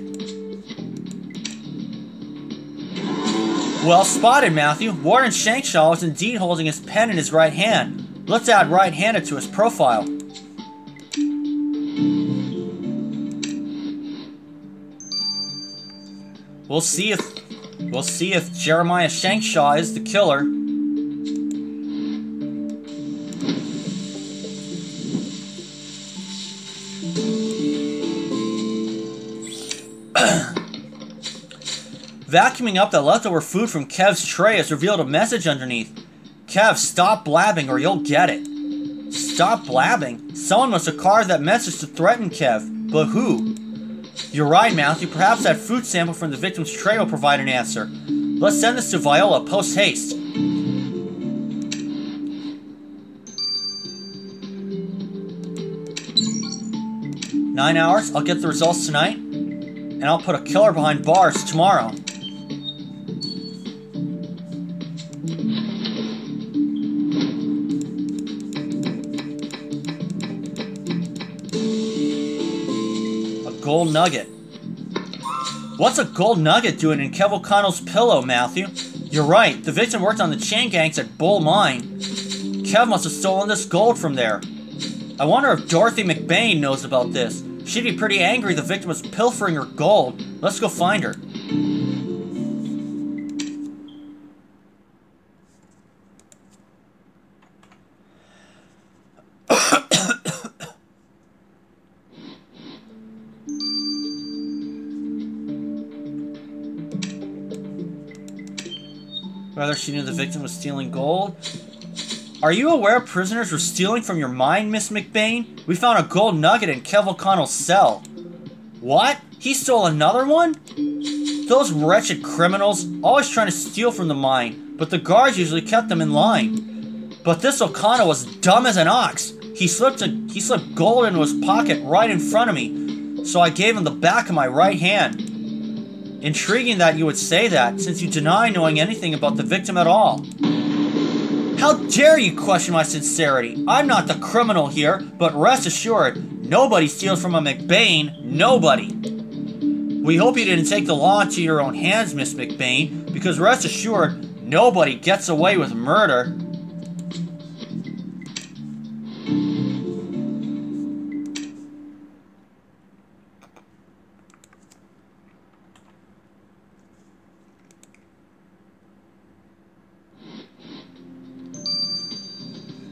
Well spotted, Matthew. Warden Shankshaw was indeed holding his pen in his right hand. Let's add right-handed to his profile. We'll see if Jeremiah Shankshaw is the killer. Vacuuming up the leftover food from Kev's tray has revealed a message underneath. Kev, stop blabbing or you'll get it. Stop blabbing? Someone must have carved that message to threaten Kev. But who? You're right, Matthew. Perhaps that food sample from the victim's tray will provide an answer. Let's send this to Viola post-haste. 9 hours. I'll get the results tonight. And I'll put a killer behind bars tomorrow. Gold nugget. What's a gold nugget doing in Kev O'Connell's pillow, Matthew? You're right, the victim worked on the chain gangs at Bull Mine. Kev must have stolen this gold from there. I wonder if Dorothy McBain knows about this. She'd be pretty angry the victim was pilfering her gold. Let's go find her. Whether she knew the victim was stealing gold? Are you aware prisoners were stealing from your mine, Miss McBain? We found a gold nugget in Kev O'Connell's cell. What? He stole another one? Those wretched criminals, always trying to steal from the mine, but the guards usually kept them in line. But this O'Connor was dumb as an ox. He slipped gold into his pocket right in front of me, so I gave him the back of my right hand. Intriguing that you would say that, since you deny knowing anything about the victim at all. How dare you question my sincerity? I'm not the criminal here, but rest assured, nobody steals from a McBain. Nobody. We hope you didn't take the law into your own hands, Miss McBain, because rest assured, nobody gets away with murder.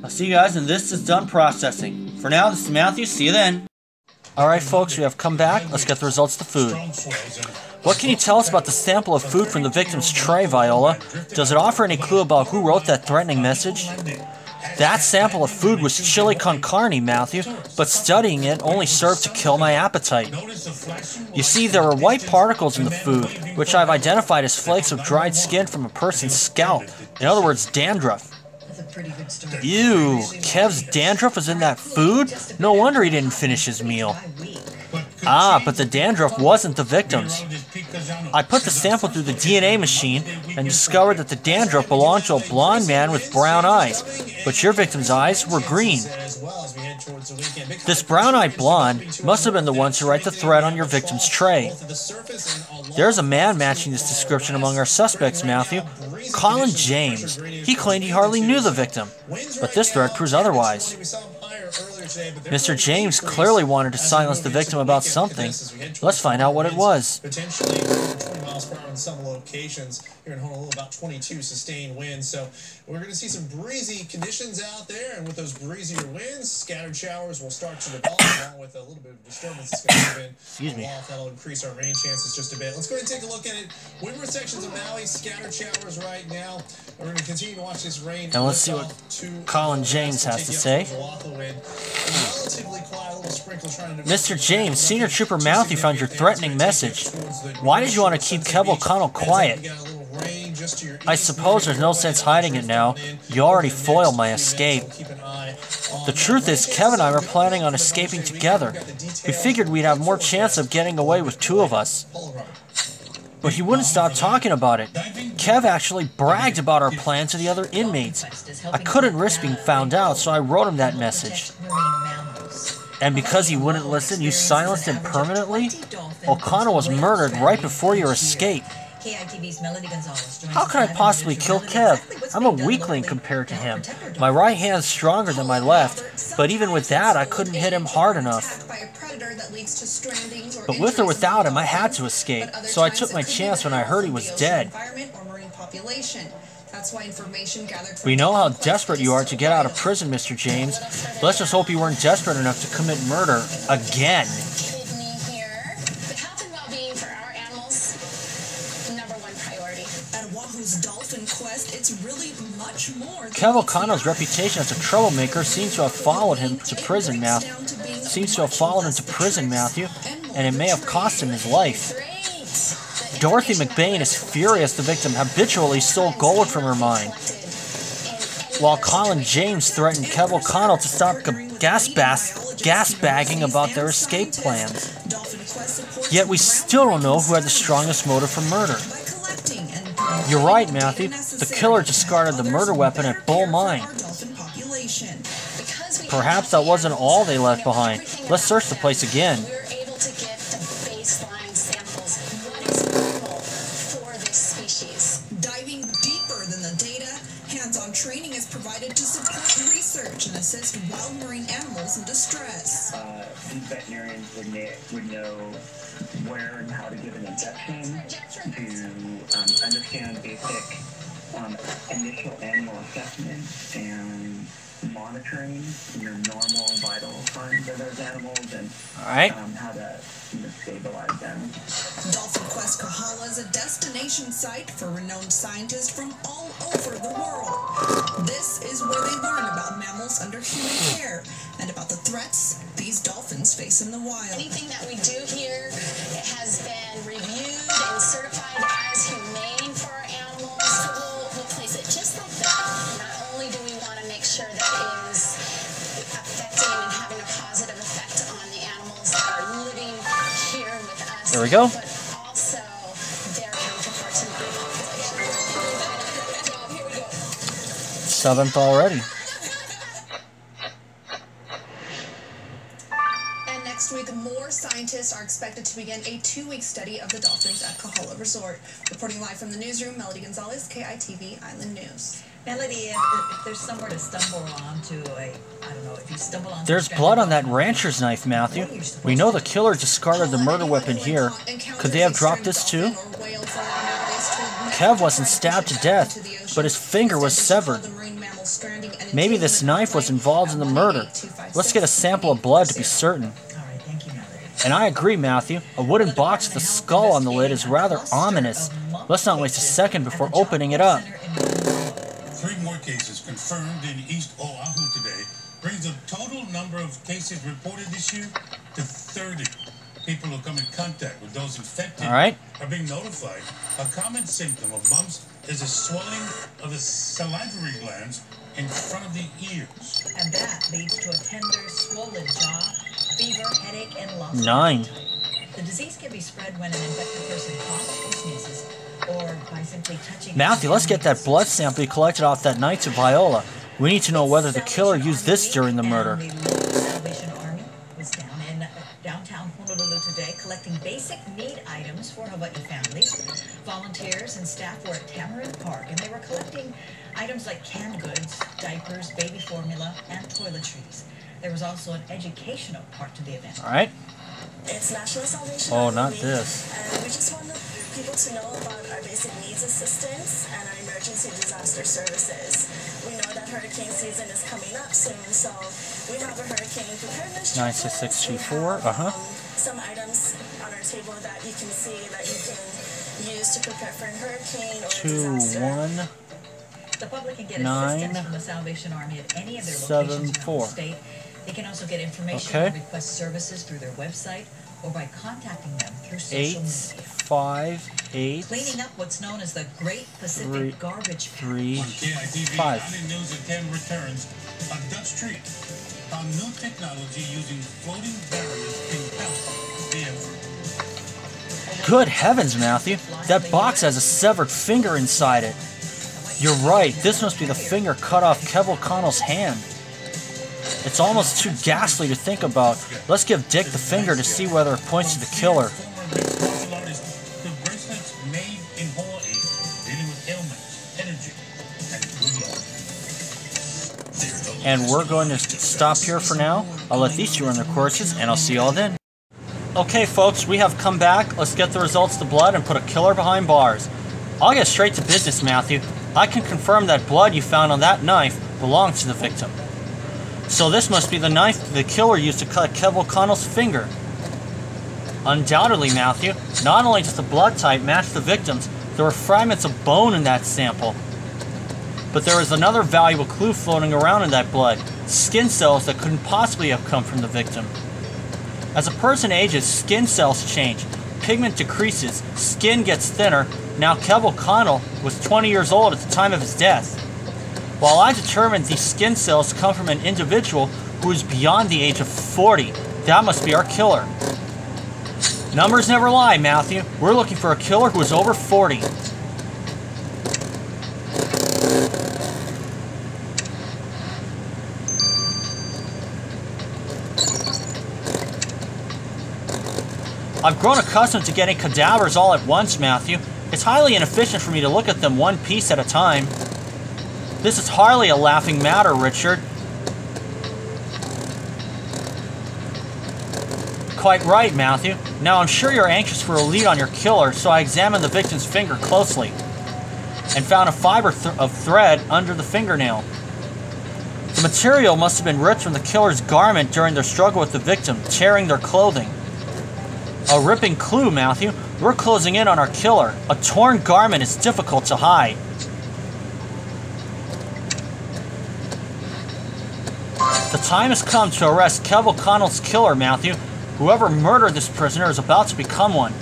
I'll see you guys, and this is done processing. For now, this is Matthew. See you then. Alright folks, we have come back. Let's get the results of the food. What can you tell us about the sample of food from the victim's tray, Viola? Does it offer any clue about who wrote that threatening message? That sample of food was chili con carne, Matthew, but studying it only served to kill my appetite. You see, there were white particles in the food, which I've identified as flakes of dried skin from a person's scalp. In other words, dandruff. Ew, Kev's dandruff was in that food? No wonder he didn't finish his meal. Ah, but the dandruff wasn't the victim's. I put the sample through the DNA machine and discovered that the dandruff belonged to a blonde man with brown eyes, but your victim's eyes were green. This brown-eyed blonde must have been the ones who write the threat on your victim's tray. There's a man matching this description among our suspects, Matthew. Colin James. He claimed he hardly knew the victim, but this threat proves otherwise. Mr. James clearly wanted to silence the victim about something. Let's find out what it was. Potentially 20 miles per hour in some locations here in Honolulu, about 22 sustained winds. So we're going to see some breezy conditions out there, and with those breezier winds, scattered showers will start to develop, along with a little bit of disturbance that's going to come in. Excuse me. That'll increase our rain chances just a bit. Let's go ahead and take a look at it. Windward sections of Maui, scattered showers right now. We're going to continue to watch this rain. Now let's see what Colin James has to say. Mr. James, Senior Trooper Matthew found your threatening message. Why did you want to keep Kev O'Connell quiet? I suppose there's no sense hiding it now. You already foiled my escape. The truth is, Kev and I were planning on escaping together. We figured we'd have more chance of getting away with two of us. But he wouldn't stop talking about it. Kev actually bragged about our plan to the other inmates. I couldn't risk being found out, so I wrote him that message. And because he wouldn't listen, you silenced him permanently? O'Connell was murdered right before your escape. How could I possibly kill Kev? I'm a weakling compared to him. My right hand's stronger than my left, but even with that, I couldn't hit him hard enough. But with or without him, I had to escape, so I took my chance when I heard he was dead. We know how desperate you are to get out of prison, Mr. James. Let's just hope you weren't desperate enough to commit murder again. Kev O'Connell's reputation as a troublemaker seems to have followed him to prison, Matthew. And it may have cost him his life. Dorothy McBain is furious the victim habitually stole gold from her mine, while Colin James threatened Kev O'Connell to stop gas-bagging about their escape plans. Yet we still don't know who had the strongest motive for murder. You're right, Matthew. The killer discarded the murder weapon at Bull Mine. Perhaps that wasn't all they left behind. Let's search the place again. Diving deeper than the data, hands-on training is provided to support research and assist wild marine animals in distress. These veterinarians would know where and how to give an injection, to understand basic initial animal assessment and monitoring your normal vital signs of those animals, and how to stabilize them. Dolphin Quest Kahala is a destination site for renowned scientists from all over the world. This is where they learn about mammals under human care and about the threats these dolphins face in the wild. Anything that we do here has been reviewed and certified as humane for our animals. So we'll place it just like that. Not only do we want to make sure that it is affecting and having a positive effect on the animals that are living here with us. There we go. But also their counterparts in the group population. Here we go. 7th already. And next week, more scientists are expected to begin a 2-week study of the dolphins at Kahala Resort. Reporting live from the newsroom, Melody Gonzalez, KITV Island News. Melody, if there's somewhere to stumble onto I don't know, if you stumble onto... There's blood on that rancher's knife, Matthew. We know the killer discarded the murder weapon here. Could they have dropped this too? Kev wasn't stabbed to death, but his finger was severed. Maybe this knife was involved in the murder. Let's get a sample of blood to be certain. And I agree, Matthew. A wooden box with a skull on the lid is rather ominous. Let's not waste a second before opening it up. 3 more cases confirmed in East Oahu today brings the total number of cases reported this year to 30. People who come in contact with those infected are being notified. A common symptom of mumps is a swelling of the salivary glands in front of the ears. And that leads to a tender, swollen jaw, fever, headache, and loss of 9. appetite. The disease can be spread when an infected person coughs or sneezes, or by simply touching... Matthew, let's get that blood sample you collected off that night to Viola. We need to know whether the killer used this during the murder. The Salvation Army was down in downtown Honolulu today collecting basic need items for Hawaii families. Volunteers and staff were at Tamarind Park, and they were collecting items like canned goods, diapers, baby formula, and toiletries. There was also an educational part to the event. All right. It's National Salvation Oh, Army not Week, this. and we just want people to know about our basic needs assistance and our emergency disaster services. We know that hurricane season is coming up soon, so we have a hurricane preparedness checklist. 96624. Some items on our table that you can see that you can use to prepare for a hurricane or a disaster. 21. The public can get 9, assistance from the Salvation Army at any of their locations 7, 4. around the state. They can also get information and request services through their website or by contacting them through social 8, media. 5, 8. Cleaning up what's known as the Great Pacific Garbage Patch. 3, On KITV, 5. Island News at 10 returns. A Dutch treat on new technology using floating barriers in health. Good heavens, Matthew. That box has a severed finger inside it. You're right. This must be the finger cut off Kev O'Connell's hand. It's almost too ghastly to think about. Let's give Dick the finger to see whether it points to the killer. The bracelets made in Hawaii, dealing with ailments, energy, and good luck. And we're going to stop here for now. I'll let these two run their courses, and I'll see you all then. Okay, folks, we have come back. Let's get the results to blood and put a killer behind bars. I'll get straight to business, Matthew. I can confirm that blood you found on that knife belongs to the victim. So this must be the knife the killer used to cut Kev O'Connell's finger. Undoubtedly, Matthew. Not only does the blood type match the victim's, there were fragments of bone in that sample. But there is another valuable clue floating around in that blood. Skin cells that couldn't possibly have come from the victim. As a person ages, skin cells change. Pigment decreases. Skin gets thinner. Now Kev O'Connell was 20 years old at the time of his death. While I determined these skin cells come from an individual who is beyond the age of 40, that must be our killer. Numbers never lie, Matthew. We're looking for a killer who is over 40. I've grown accustomed to getting cadavers all at once, Matthew. It's highly inefficient for me to look at them one piece at a time. This is hardly a laughing matter, Richard. Quite right, Matthew. Now I'm sure you're anxious for a lead on your killer, so I examined the victim's finger closely and found a fiber of thread under the fingernail. The material must have been ripped from the killer's garment during their struggle with the victim, tearing their clothing. A ripping clue, Matthew. We're closing in on our killer. A torn garment is difficult to hide. The time has come to arrest Kev O'Connell's killer, Matthew. Whoever murdered this prisoner is about to become one.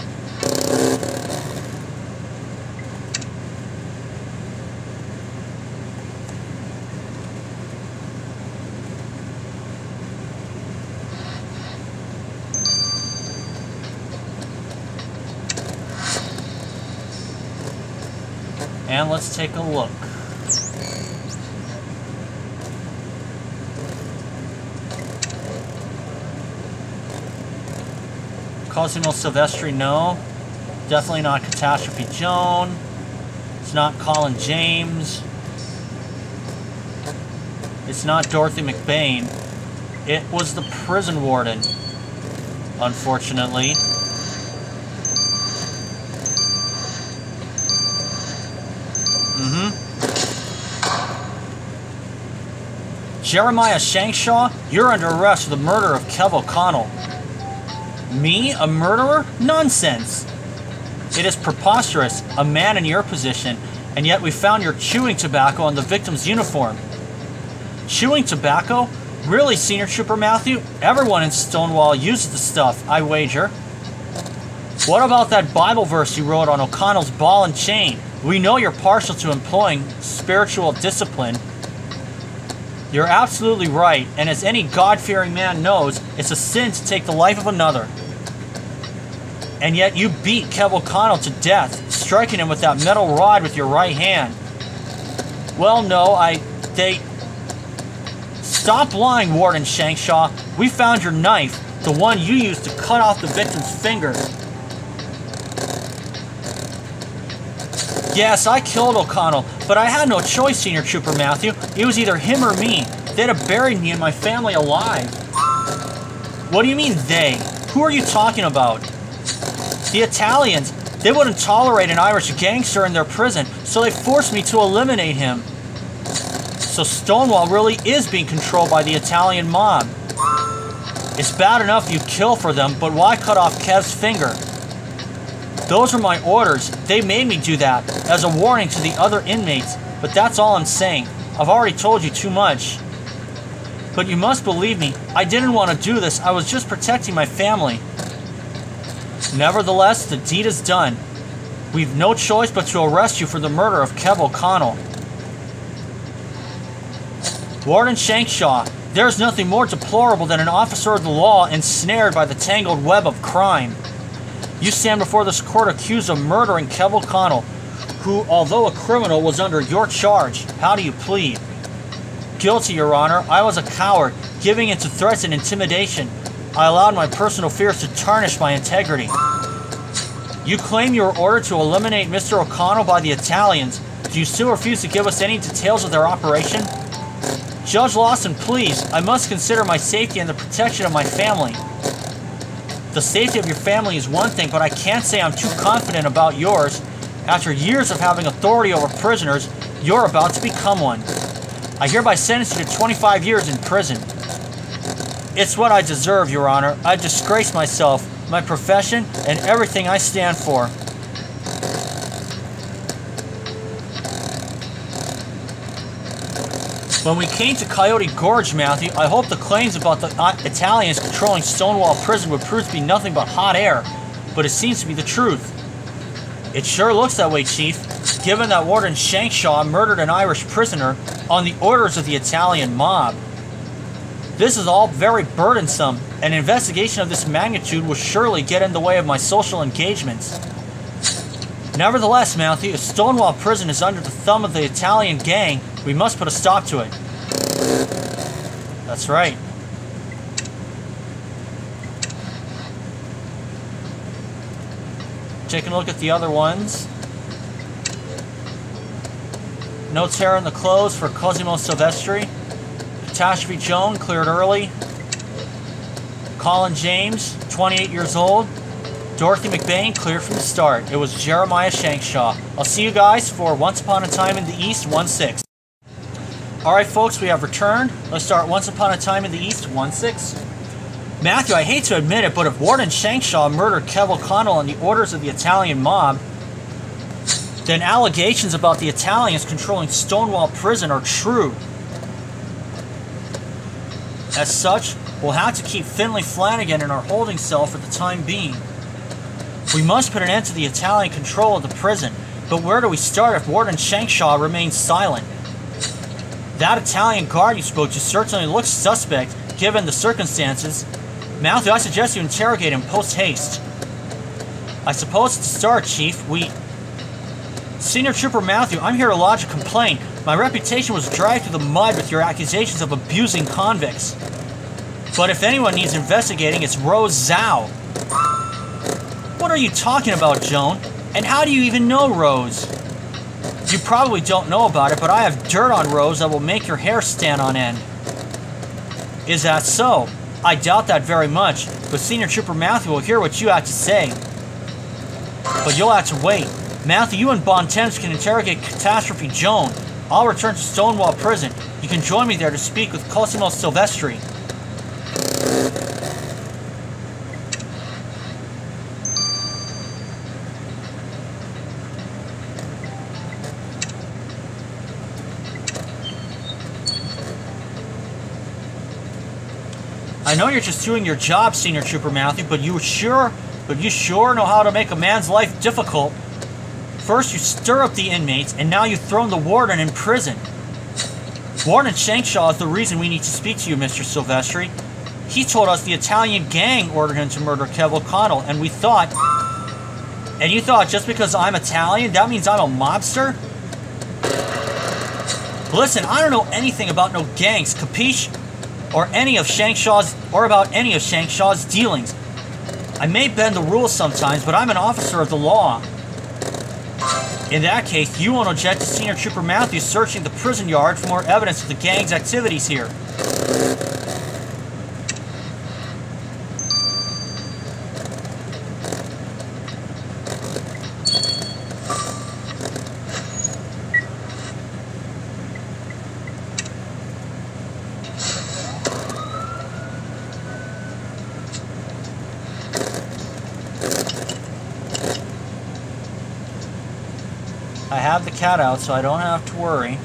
And let's take a look. Cosimo Silvestri, no. Definitely not Catastrophe Joan. It's not Colin James. It's not Dorothy McBain. It was the prison warden, unfortunately. Jeremiah Shankshaw, you're under arrest for the murder of Kev O'Connell. Me? A murderer? Nonsense! It is preposterous, a man in your position, and yet we found your chewing tobacco on the victim's uniform. Chewing tobacco? Really, Senior Trooper Matthew? Everyone in Stonewall uses the stuff, I wager. What about that Bible verse you wrote on O'Connell's ball and chain? We know you're partial to employing spiritual discipline. You're absolutely right, and as any God-fearing man knows, it's a sin to take the life of another. And yet you beat Kev O'Connell to death, striking him with that metal rod with your right hand. Well, no, Stop lying, Warden Shankshaw. We found your knife, the one you used to cut off the victim's finger. Yes, I killed O'Connell, but I had no choice, Senior Trooper Matthew. It was either him or me. They'd have buried me and my family alive. What do you mean, they? Who are you talking about? The Italians. They wouldn't tolerate an Irish gangster in their prison, so they forced me to eliminate him. So Stonewall really is being controlled by the Italian mob. It's bad enough you kill for them, but why cut off Kev's finger? Those were my orders. They made me do that, as a warning to the other inmates, but that's all I'm saying. I've already told you too much. But you must believe me, I didn't want to do this. I was just protecting my family. Nevertheless, the deed is done. We've no choice but to arrest you for the murder of Kev O'Connell. Warden Shankshaw, there's nothing more deplorable than an officer of the law ensnared by the tangled web of crime. You stand before this court accused of murdering Kev O'Connell, who, although a criminal, was under your charge. How do you plead? Guilty, Your Honor. I was a coward, giving in to threats and intimidation. I allowed my personal fears to tarnish my integrity. You claim you were ordered to eliminate Mr. O'Connell by the Italians. Do you still refuse to give us any details of their operation? Judge Lawson, please. I must consider my safety and the protection of my family. The safety of your family is one thing, but I can't say I'm too confident about yours. After years of having authority over prisoners, you're about to become one. I hereby sentence you to 25 years in prison. It's what I deserve, Your Honor. I've disgraced myself, my profession, and everything I stand for. When we came to Coyote Gorge, Matthew, I hoped the claims about the Italians controlling Stonewall Prison would prove to be nothing but hot air, but it seems to be the truth. It sure looks that way, Chief, given that Warden Shankshaw murdered an Irish prisoner on the orders of the Italian mob. This is all very burdensome. An investigation of this magnitude will surely get in the way of my social engagements. Nevertheless, Matthew, if Stonewall Prison is under the thumb of the Italian gang, we must put a stop to it. That's right. Taking a look at the other ones. No tear in the clothes for Cosimo Silvestri. Catastrophe Joan, cleared early. Colin James, 28 years old. Dorothy McBain, cleared from the start. It was Jeremiah Shankshaw. I'll see you guys for Once Upon a Time in the East 1-6. Alright folks, we have returned. Let's start Once Upon a Time in the East 1-6. Matthew, I hate to admit it, but if Warden Shankshaw murdered Kev O'Connell on the orders of the Italian mob, then allegations about the Italians controlling Stonewall Prison are true. As such, we'll have to keep Finley Flanagan in our holding cell for the time being. We must put an end to the Italian control of the prison, but where do we start if Warden Shankshaw remains silent? That Italian guard you spoke to certainly looks suspect, given the circumstances. Matthew, I suggest you interrogate him post-haste. I suppose to start, Chief, Senior Trooper Matthew, I'm here to lodge a complaint. My reputation was dragged through the mud with your accusations of abusing convicts. But if anyone needs investigating, it's Rose Zhao. What are you talking about, Joan? And how do you even know Rose? You probably don't know about it, but I have dirt on Rose that will make your hair stand on end. Is that so? I doubt that very much, but Senior Trooper Matthew will hear what you have to say. But you'll have to wait. Matthew, you and Bontemps can interrogate Catastrophe Joan. I'll return to Stonewall Prison. You can join me there to speak with Cosimo Silvestri. I know you're just doing your job, Senior Trooper Matthew, but you sure know how to make a man's life difficult. First you stir up the inmates, and now you've thrown the warden in prison. Warden Shankshaw is the reason we need to speak to you, Mr. Silvestri. He told us the Italian gang ordered him to murder Kev O'Connell, and we thought... And you thought just because I'm Italian, that means I'm a mobster? Listen, I don't know anything about no gangs, capiche? Or about any of Shankszaw's dealings. I may bend the rules sometimes, but I'm an officer of the law. In that case, you won't object to Senior Trooper Matthews searching the prison yard for more evidence of the gang's activities here. I have the cat out, so I don't have to worry.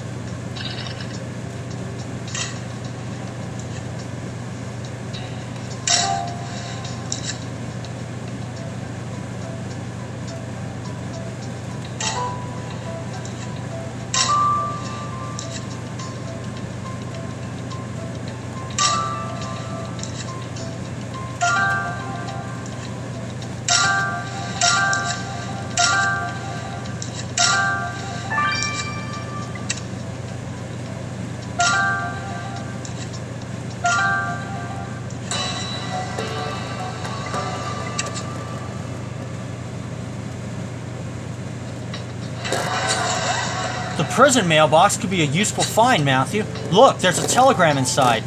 The prison mailbox could be a useful find, Matthew. Look, there's a telegram inside.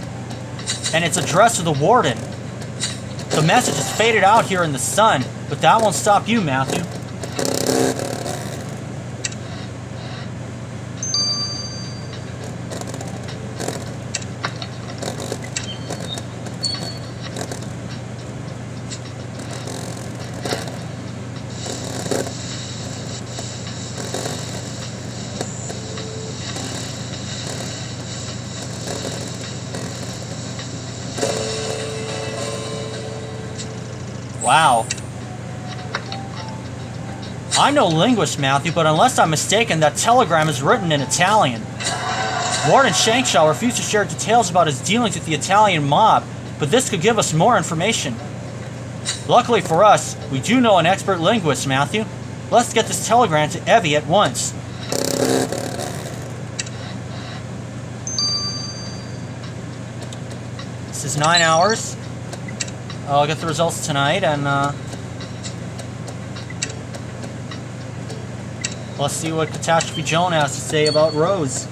And it's addressed to the warden. The message is faded out here in the sun, but that won't stop you, Matthew. Wow. I'm no linguist, Matthew, but unless I'm mistaken, that telegram is written in Italian. Warden Shankshaw refused to share details about his dealings with the Italian mob, but this could give us more information. Luckily for us, we do know an expert linguist, Matthew. Let's get this telegram to Evie at once. This is 9 hours. I'll get the results tonight, and let's see what Catastrophe Joan has to say about Rose.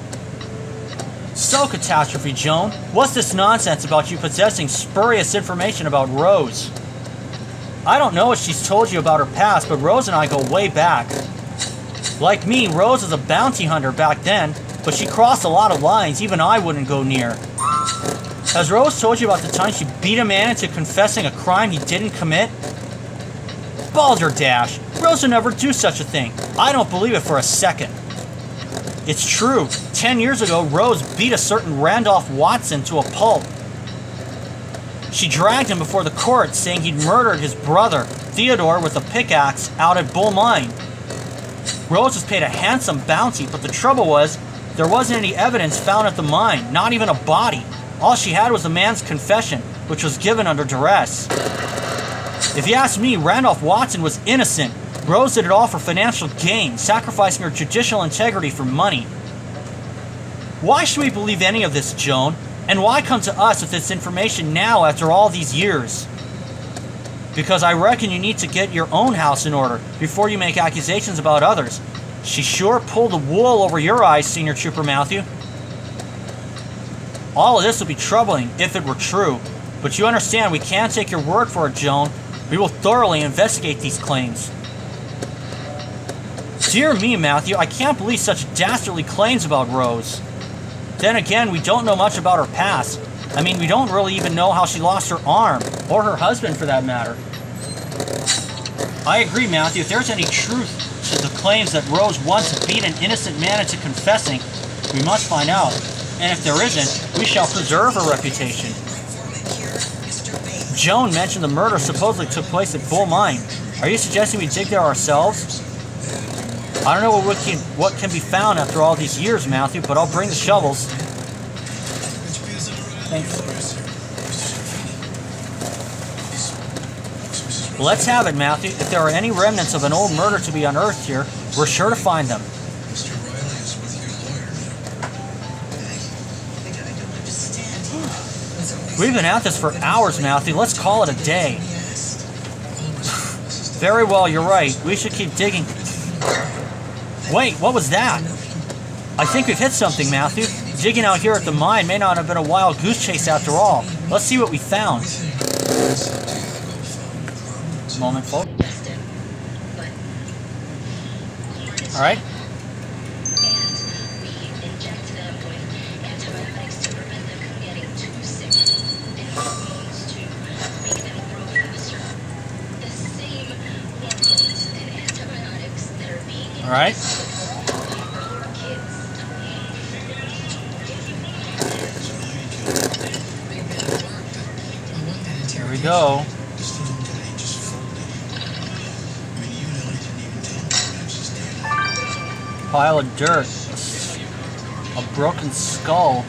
So, Catastrophe Joan, what's this nonsense about you possessing spurious information about Rose? I don't know what she's told you about her past, but Rose and I go way back. Like me, Rose was a bounty hunter back then, but she crossed a lot of lines even I wouldn't go near. Has Rose told you about the time she beat a man into confessing a crime he didn't commit? Balderdash! Rose would never do such a thing. I don't believe it for a second. It's true. 10 years ago, Rose beat a certain Randolph Watson to a pulp. She dragged him before the court, saying he'd murdered his brother, Theodore, with a pickaxe out at Bull Mine. Rose was paid a handsome bounty, but the trouble was, there wasn't any evidence found at the mine, not even a body. All she had was the man's confession, which was given under duress. If you ask me, Randolph Watson was innocent. Rose did it all for financial gain, sacrificing her judicial integrity for money. Why should we believe any of this, Joan? And why come to us with this information now after all these years? Because I reckon you need to get your own house in order before you make accusations about others. She sure pulled the wool over your eyes, Senior Trooper Matthew. All of this would be troubling if it were true, but you understand we can't take your word for it, Joan. We will thoroughly investigate these claims. Dear me, Matthew, I can't believe such dastardly claims about Rose. Then again, we don't know much about her past. I mean, we don't really even know how she lost her arm, or her husband for that matter. I agree, Matthew. If there's any truth to the claims that Rose once beat an innocent man into confessing, we must find out. And if there isn't, we shall preserve her reputation. Joan mentioned the murder supposedly took place at Bull Mine. Are you suggesting we dig there ourselves? I don't know what can be found after all these years, Matthew, but I'll bring the shovels. Thanks. Let's have it, Matthew. If there are any remnants of an old murder to be unearthed here, we're sure to find them. We've been at this for hours, Matthew. Let's call it a day. Very well, you're right. We should keep digging. Wait, what was that? I think we've hit something, Matthew. Digging out here at the mine may not have been a wild goose chase after all. Let's see what we found. Moment, folks. Alright. Alright. Here we go. Pile of dirt. A broken skull.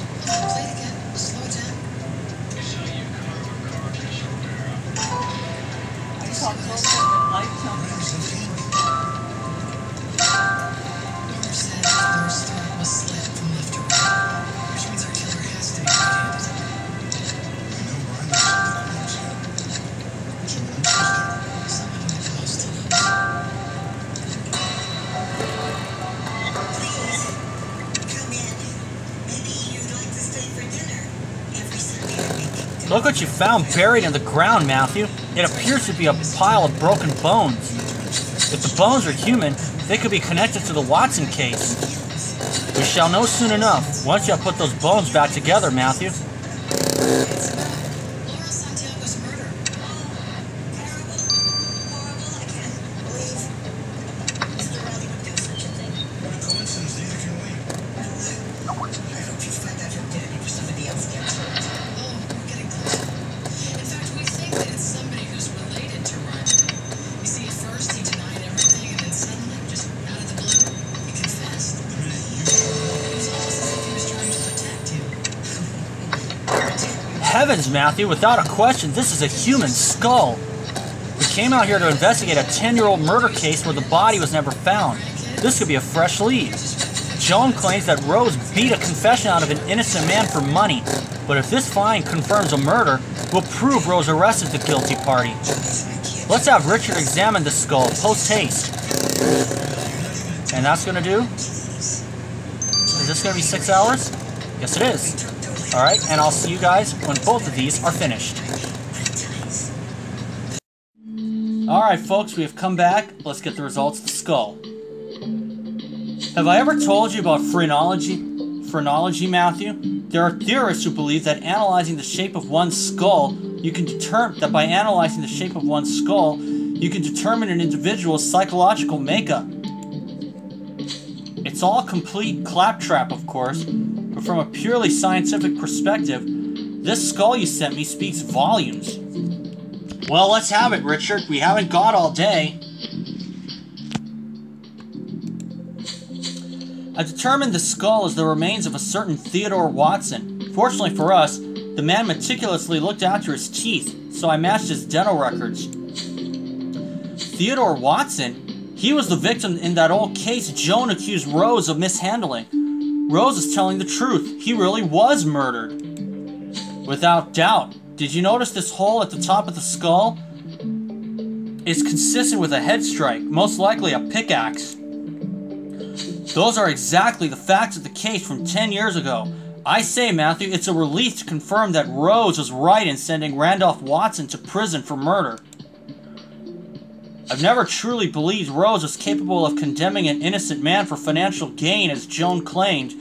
Look what you found buried in the ground, Matthew. It appears to be a pile of broken bones. If the bones are human, they could be connected to the Watson case. We shall know soon enough, once you have put those bones back together, Matthew. Heavens, Matthew, without a question, this is a human skull. We came out here to investigate a 10-year-old murder case where the body was never found. This could be a fresh lead. Joan claims that Rose beat a confession out of an innocent man for money, but if this find confirms a murder, we'll prove Rose arrested the guilty party. Let's have Richard examine the skull, post-haste. And that's gonna do? Is this gonna be 6 hours? Yes, it is. Alright, and I'll see you guys when both of these are finished. Alright folks, we have come back. Let's get the results of the skull. Have I ever told you about phrenology, Matthew? There are theorists who believe that analyzing the shape of one's skull, you can determine an individual's psychological makeup. It's all complete claptrap, of course, but from a purely scientific perspective, This skull you sent me speaks volumes. Well, let's have it, Richard. We haven't got all day. I determined the skull is the remains of a certain Theodore Watson. Fortunately for us, the man meticulously looked after his teeth, so I matched his dental records. Theodore Watson? He was the victim in that old case Joan accused Rose of mishandling. Rose is telling the truth. He really was murdered. Without doubt. Did you notice this hole at the top of the skull? It's consistent with a head strike, most likely a pickaxe. Those are exactly the facts of the case from 10 years ago. I say, Matthew, it's a relief to confirm that Rose was right in sending Randolph Watson to prison for murder. I've never truly believed Rose was capable of condemning an innocent man for financial gain, as Joan claimed,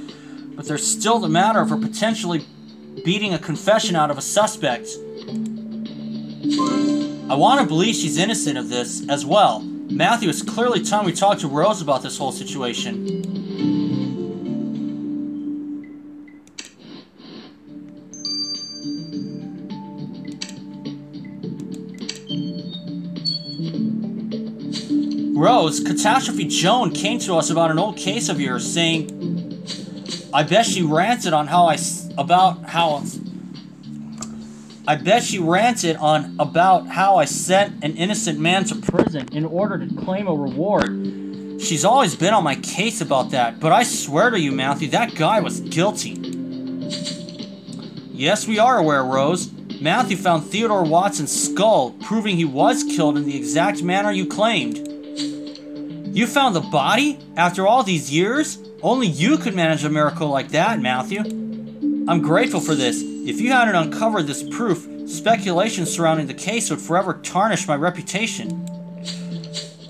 but there's still the matter of her potentially beating a confession out of a suspect. I want to believe she's innocent of this as well. Matthew, it's clearly time we talk to Rose about this whole situation. Rose, Catastrophe Joan came to us about an old case of yours, saying, I bet she ranted on how I sent an innocent man to prison in order to claim a reward. She's always been on my case about that, but I swear to you, Matthew, that guy was guilty. Yes, we are aware, Rose. Matthew found Theodore Watson's skull, proving he was killed in the exact manner you claimed. You found the body? After all these years? Only you could manage a miracle like that, Matthew. I'm grateful for this. If you hadn't uncovered this proof, speculation surrounding the case would forever tarnish my reputation.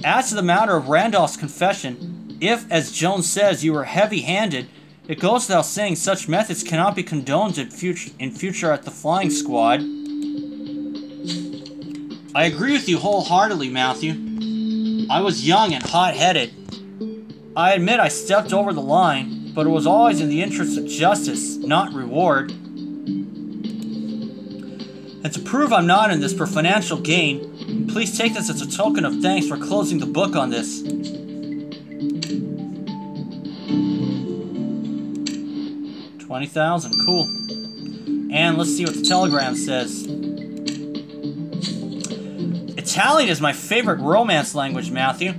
As to the matter of Randolph's confession, if, as Joan says, you were heavy-handed, it goes without saying such methods cannot be condoned in future at the flying squad. I agree with you wholeheartedly, Matthew. I was young and hot-headed. I admit I stepped over the line, but it was always in the interest of justice, not reward. And to prove I'm not in this for financial gain, please take this as a token of thanks for closing the book on this. $20,000, cool. And let's see what the telegram says. Italian is my favorite romance language, Matthew.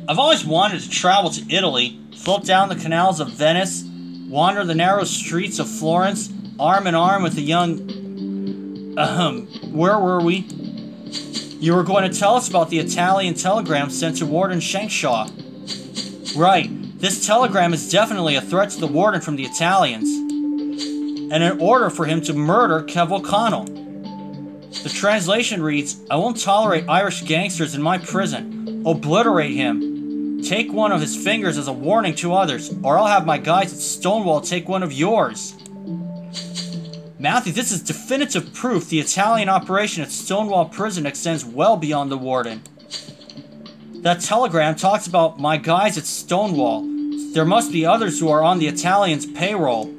I've always wanted to travel to Italy, float down the canals of Venice, wander the narrow streets of Florence, arm in arm with a young... where were we? You were going to tell us about the Italian telegram sent to Warden Shankshaw. Right. This telegram is definitely a threat to the warden from the Italians. And an order for him to murder Kev O'Connell. The translation reads, I won't tolerate Irish gangsters in my prison. Obliterate him. Take one of his fingers as a warning to others, or I'll have my guys at Stonewall take one of yours. Matthew, this is definitive proof the Italian operation at Stonewall Prison extends well beyond the warden. That telegram talks about my guys at Stonewall. There must be others who are on the Italians' payroll.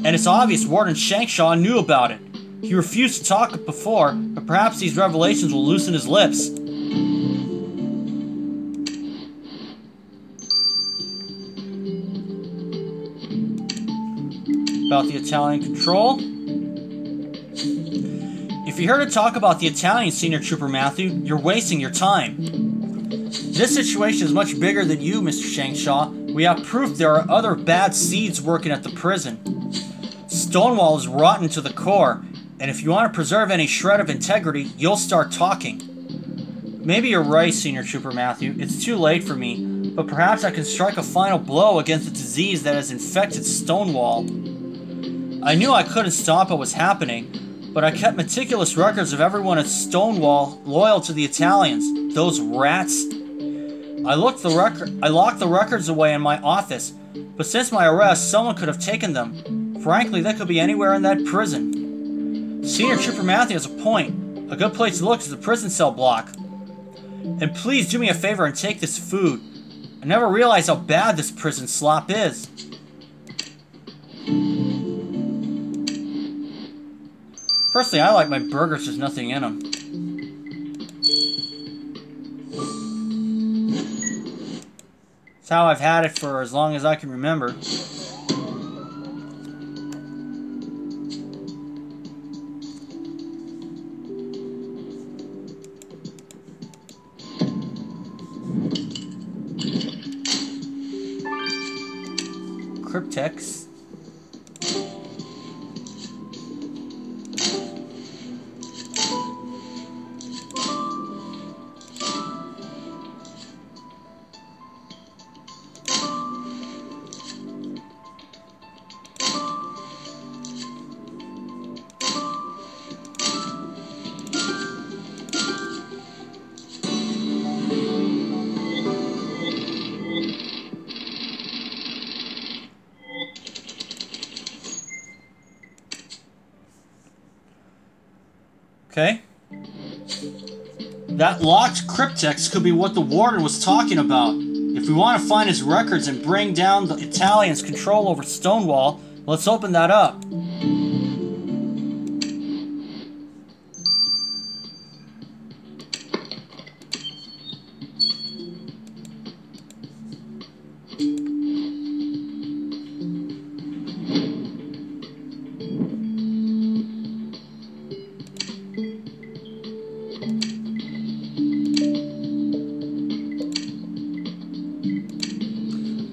And it's obvious Warden Shankshaw knew about it. He refused to talk before, but perhaps these revelations will loosen his lips. About the Italian control. If you're here to talk about the Italian, Senior Trooper Matthew, you're wasting your time. This situation is much bigger than you, Mr. Shankshaw. We have proof there are other bad seeds working at the prison. Stonewall is rotten to the core, and if you want to preserve any shred of integrity, you'll start talking. Maybe you're right, Senior Trooper Matthew. It's too late for me, but perhaps I can strike a final blow against the disease that has infected Stonewall. I knew I couldn't stop what was happening, but I kept meticulous records of everyone at Stonewall loyal to the Italians, those rats. I locked the records away in my office, but since my arrest, someone could have taken them. Frankly, they could be anywhere in that prison. Senior Trooper Matthew has a point. A good place to look is the prison cell block. And please do me a favor and take this food. I never realized how bad this prison slop is. Personally, I like my burgers, there's nothing in them. It's how I've had it for as long as I can remember. Cryptex. Okay. That locked cryptex could be what the warden was talking about. If we want to find his records and bring down the Italians' control over Stonewall, let's open that up.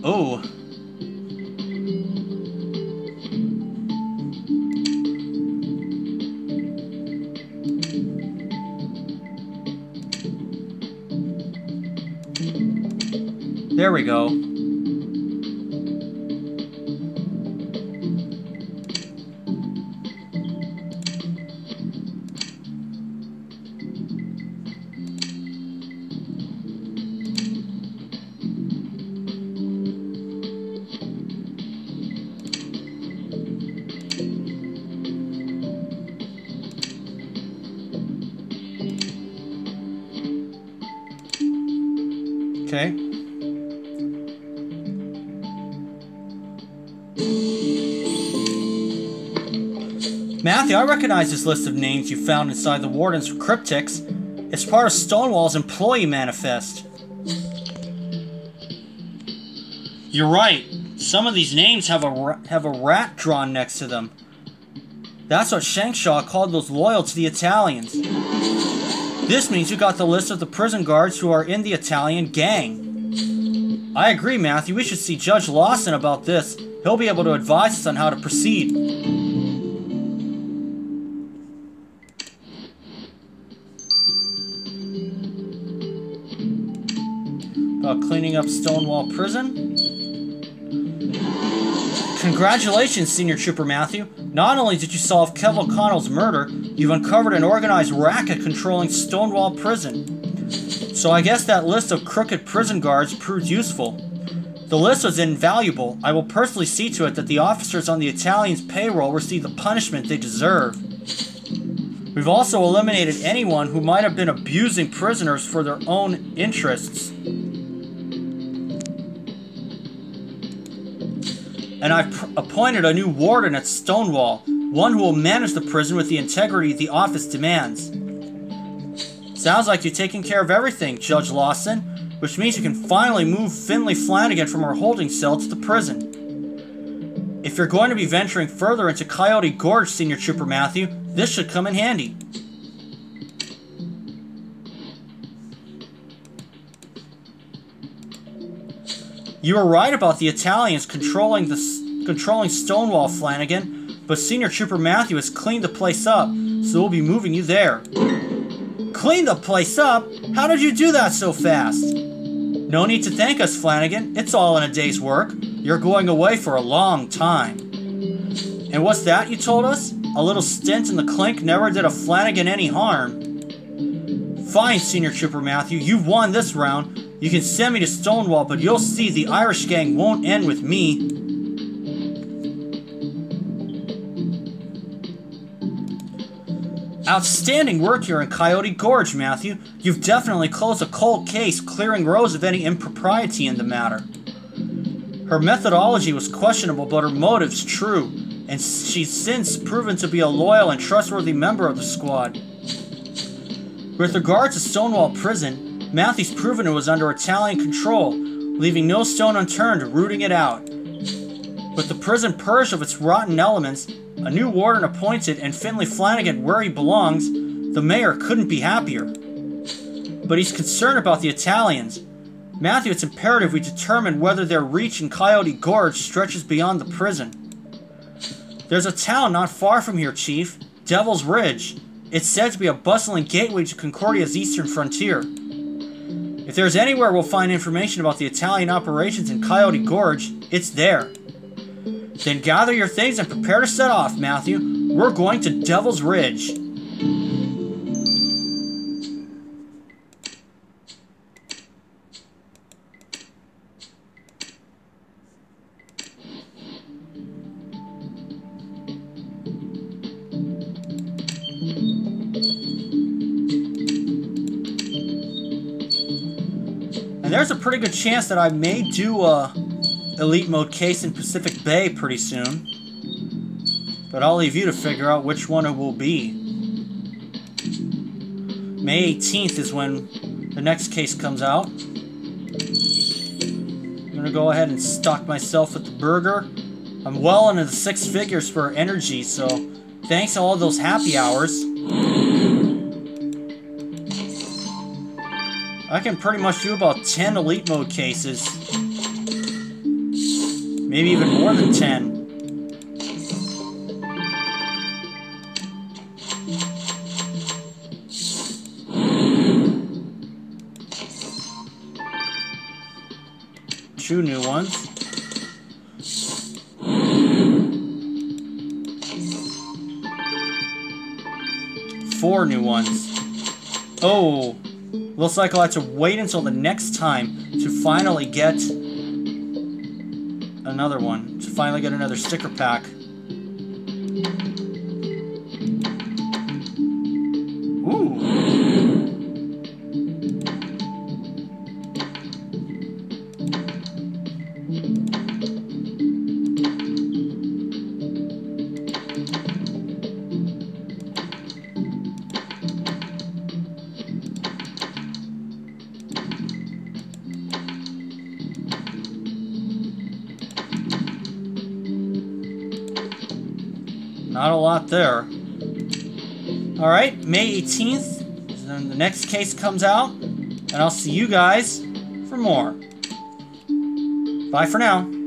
Oh. There we go. Okay. Matthew, I recognize this list of names you found inside the warden's cryptex. It's part of Stonewall's employee manifest. You're right. Some of these names have a rat drawn next to them. That's what Shankshaw called those loyal to the Italians. This means you got the list of the prison guards who are in the Italian gang. I agree, Matthew. We should see Judge Lawson about this. He'll be able to advise us on how to proceed. About cleaning up Stonewall Prison. Congratulations, Senior Trooper Matthew. Not only did you solve Kev O'Connell's murder, you've uncovered an organized racket controlling Stonewall Prison. So I guess that list of crooked prison guards proved useful. The list was invaluable. I will personally see to it that the officers on the Italians' payroll receive the punishment they deserve. We've also eliminated anyone who might have been abusing prisoners for their own interests. And I've appointed a new warden at Stonewall, one who will manage the prison with the integrity the office demands. Sounds like you're taking care of everything, Judge Lawson, which means you can finally move Finley Flanagan from her holding cell to the prison. If you're going to be venturing further into Coyote Gorge, Senior Trooper Matthew, this should come in handy. You were right about the Italians controlling Stonewall, Flanagan, but Senior Trooper Matthew has cleaned the place up, so we'll be moving you there. Clean the place up? How did you do that so fast? No need to thank us, Flanagan. It's all in a day's work. You're going away for a long time. And what's that you told us? A little stint in the clink never did a Flanagan any harm. Fine, Senior Trooper Matthew, you've won this round. You can send me to Stonewall, but you'll see the Irish gang won't end with me. Outstanding work here in Coyote Gorge, Matthew. You've definitely closed a cold case, clearing Rose of any impropriety in the matter. Her methodology was questionable, but her motives true. and she's since proven to be a loyal and trustworthy member of the squad. With regards to Stonewall Prison, Matthew's proven it was under Italian control, leaving no stone unturned rooting it out. With the prison purged of its rotten elements, a new warden appointed, and Finley Flanagan where he belongs, the mayor couldn't be happier. But he's concerned about the Italians. Matthew, it's imperative we determine whether their reach in Coyote Gorge stretches beyond the prison. There's a town not far from here, Chief, Devil's Ridge. It's said to be a bustling gateway to Concordia's eastern frontier. If there's anywhere we'll find information about the Italian operations in Coyote Gorge, it's there. Then gather your things and prepare to set off, Matthew. We're going to Devil's Ridge. And there's a pretty good chance that I may do a Elite Mode case in Pacific Bay pretty soon. But I'll leave you to figure out which one it will be. May 18th is when the next case comes out. I'm gonna go ahead and stock myself with the burger. I'm well into the 6 figures for energy, so thanks to all those happy hours. I can pretty much do about 10 Elite Mode cases. Maybe even more than 10. Two new ones. Four new ones. Oh, looks like I'll have to wait until the next time to finally get another one. To finally get another sticker pack. Ooh. Not a lot there. Alright, May 18th is when the next case comes out, and I'll see you guys for more. Bye for now.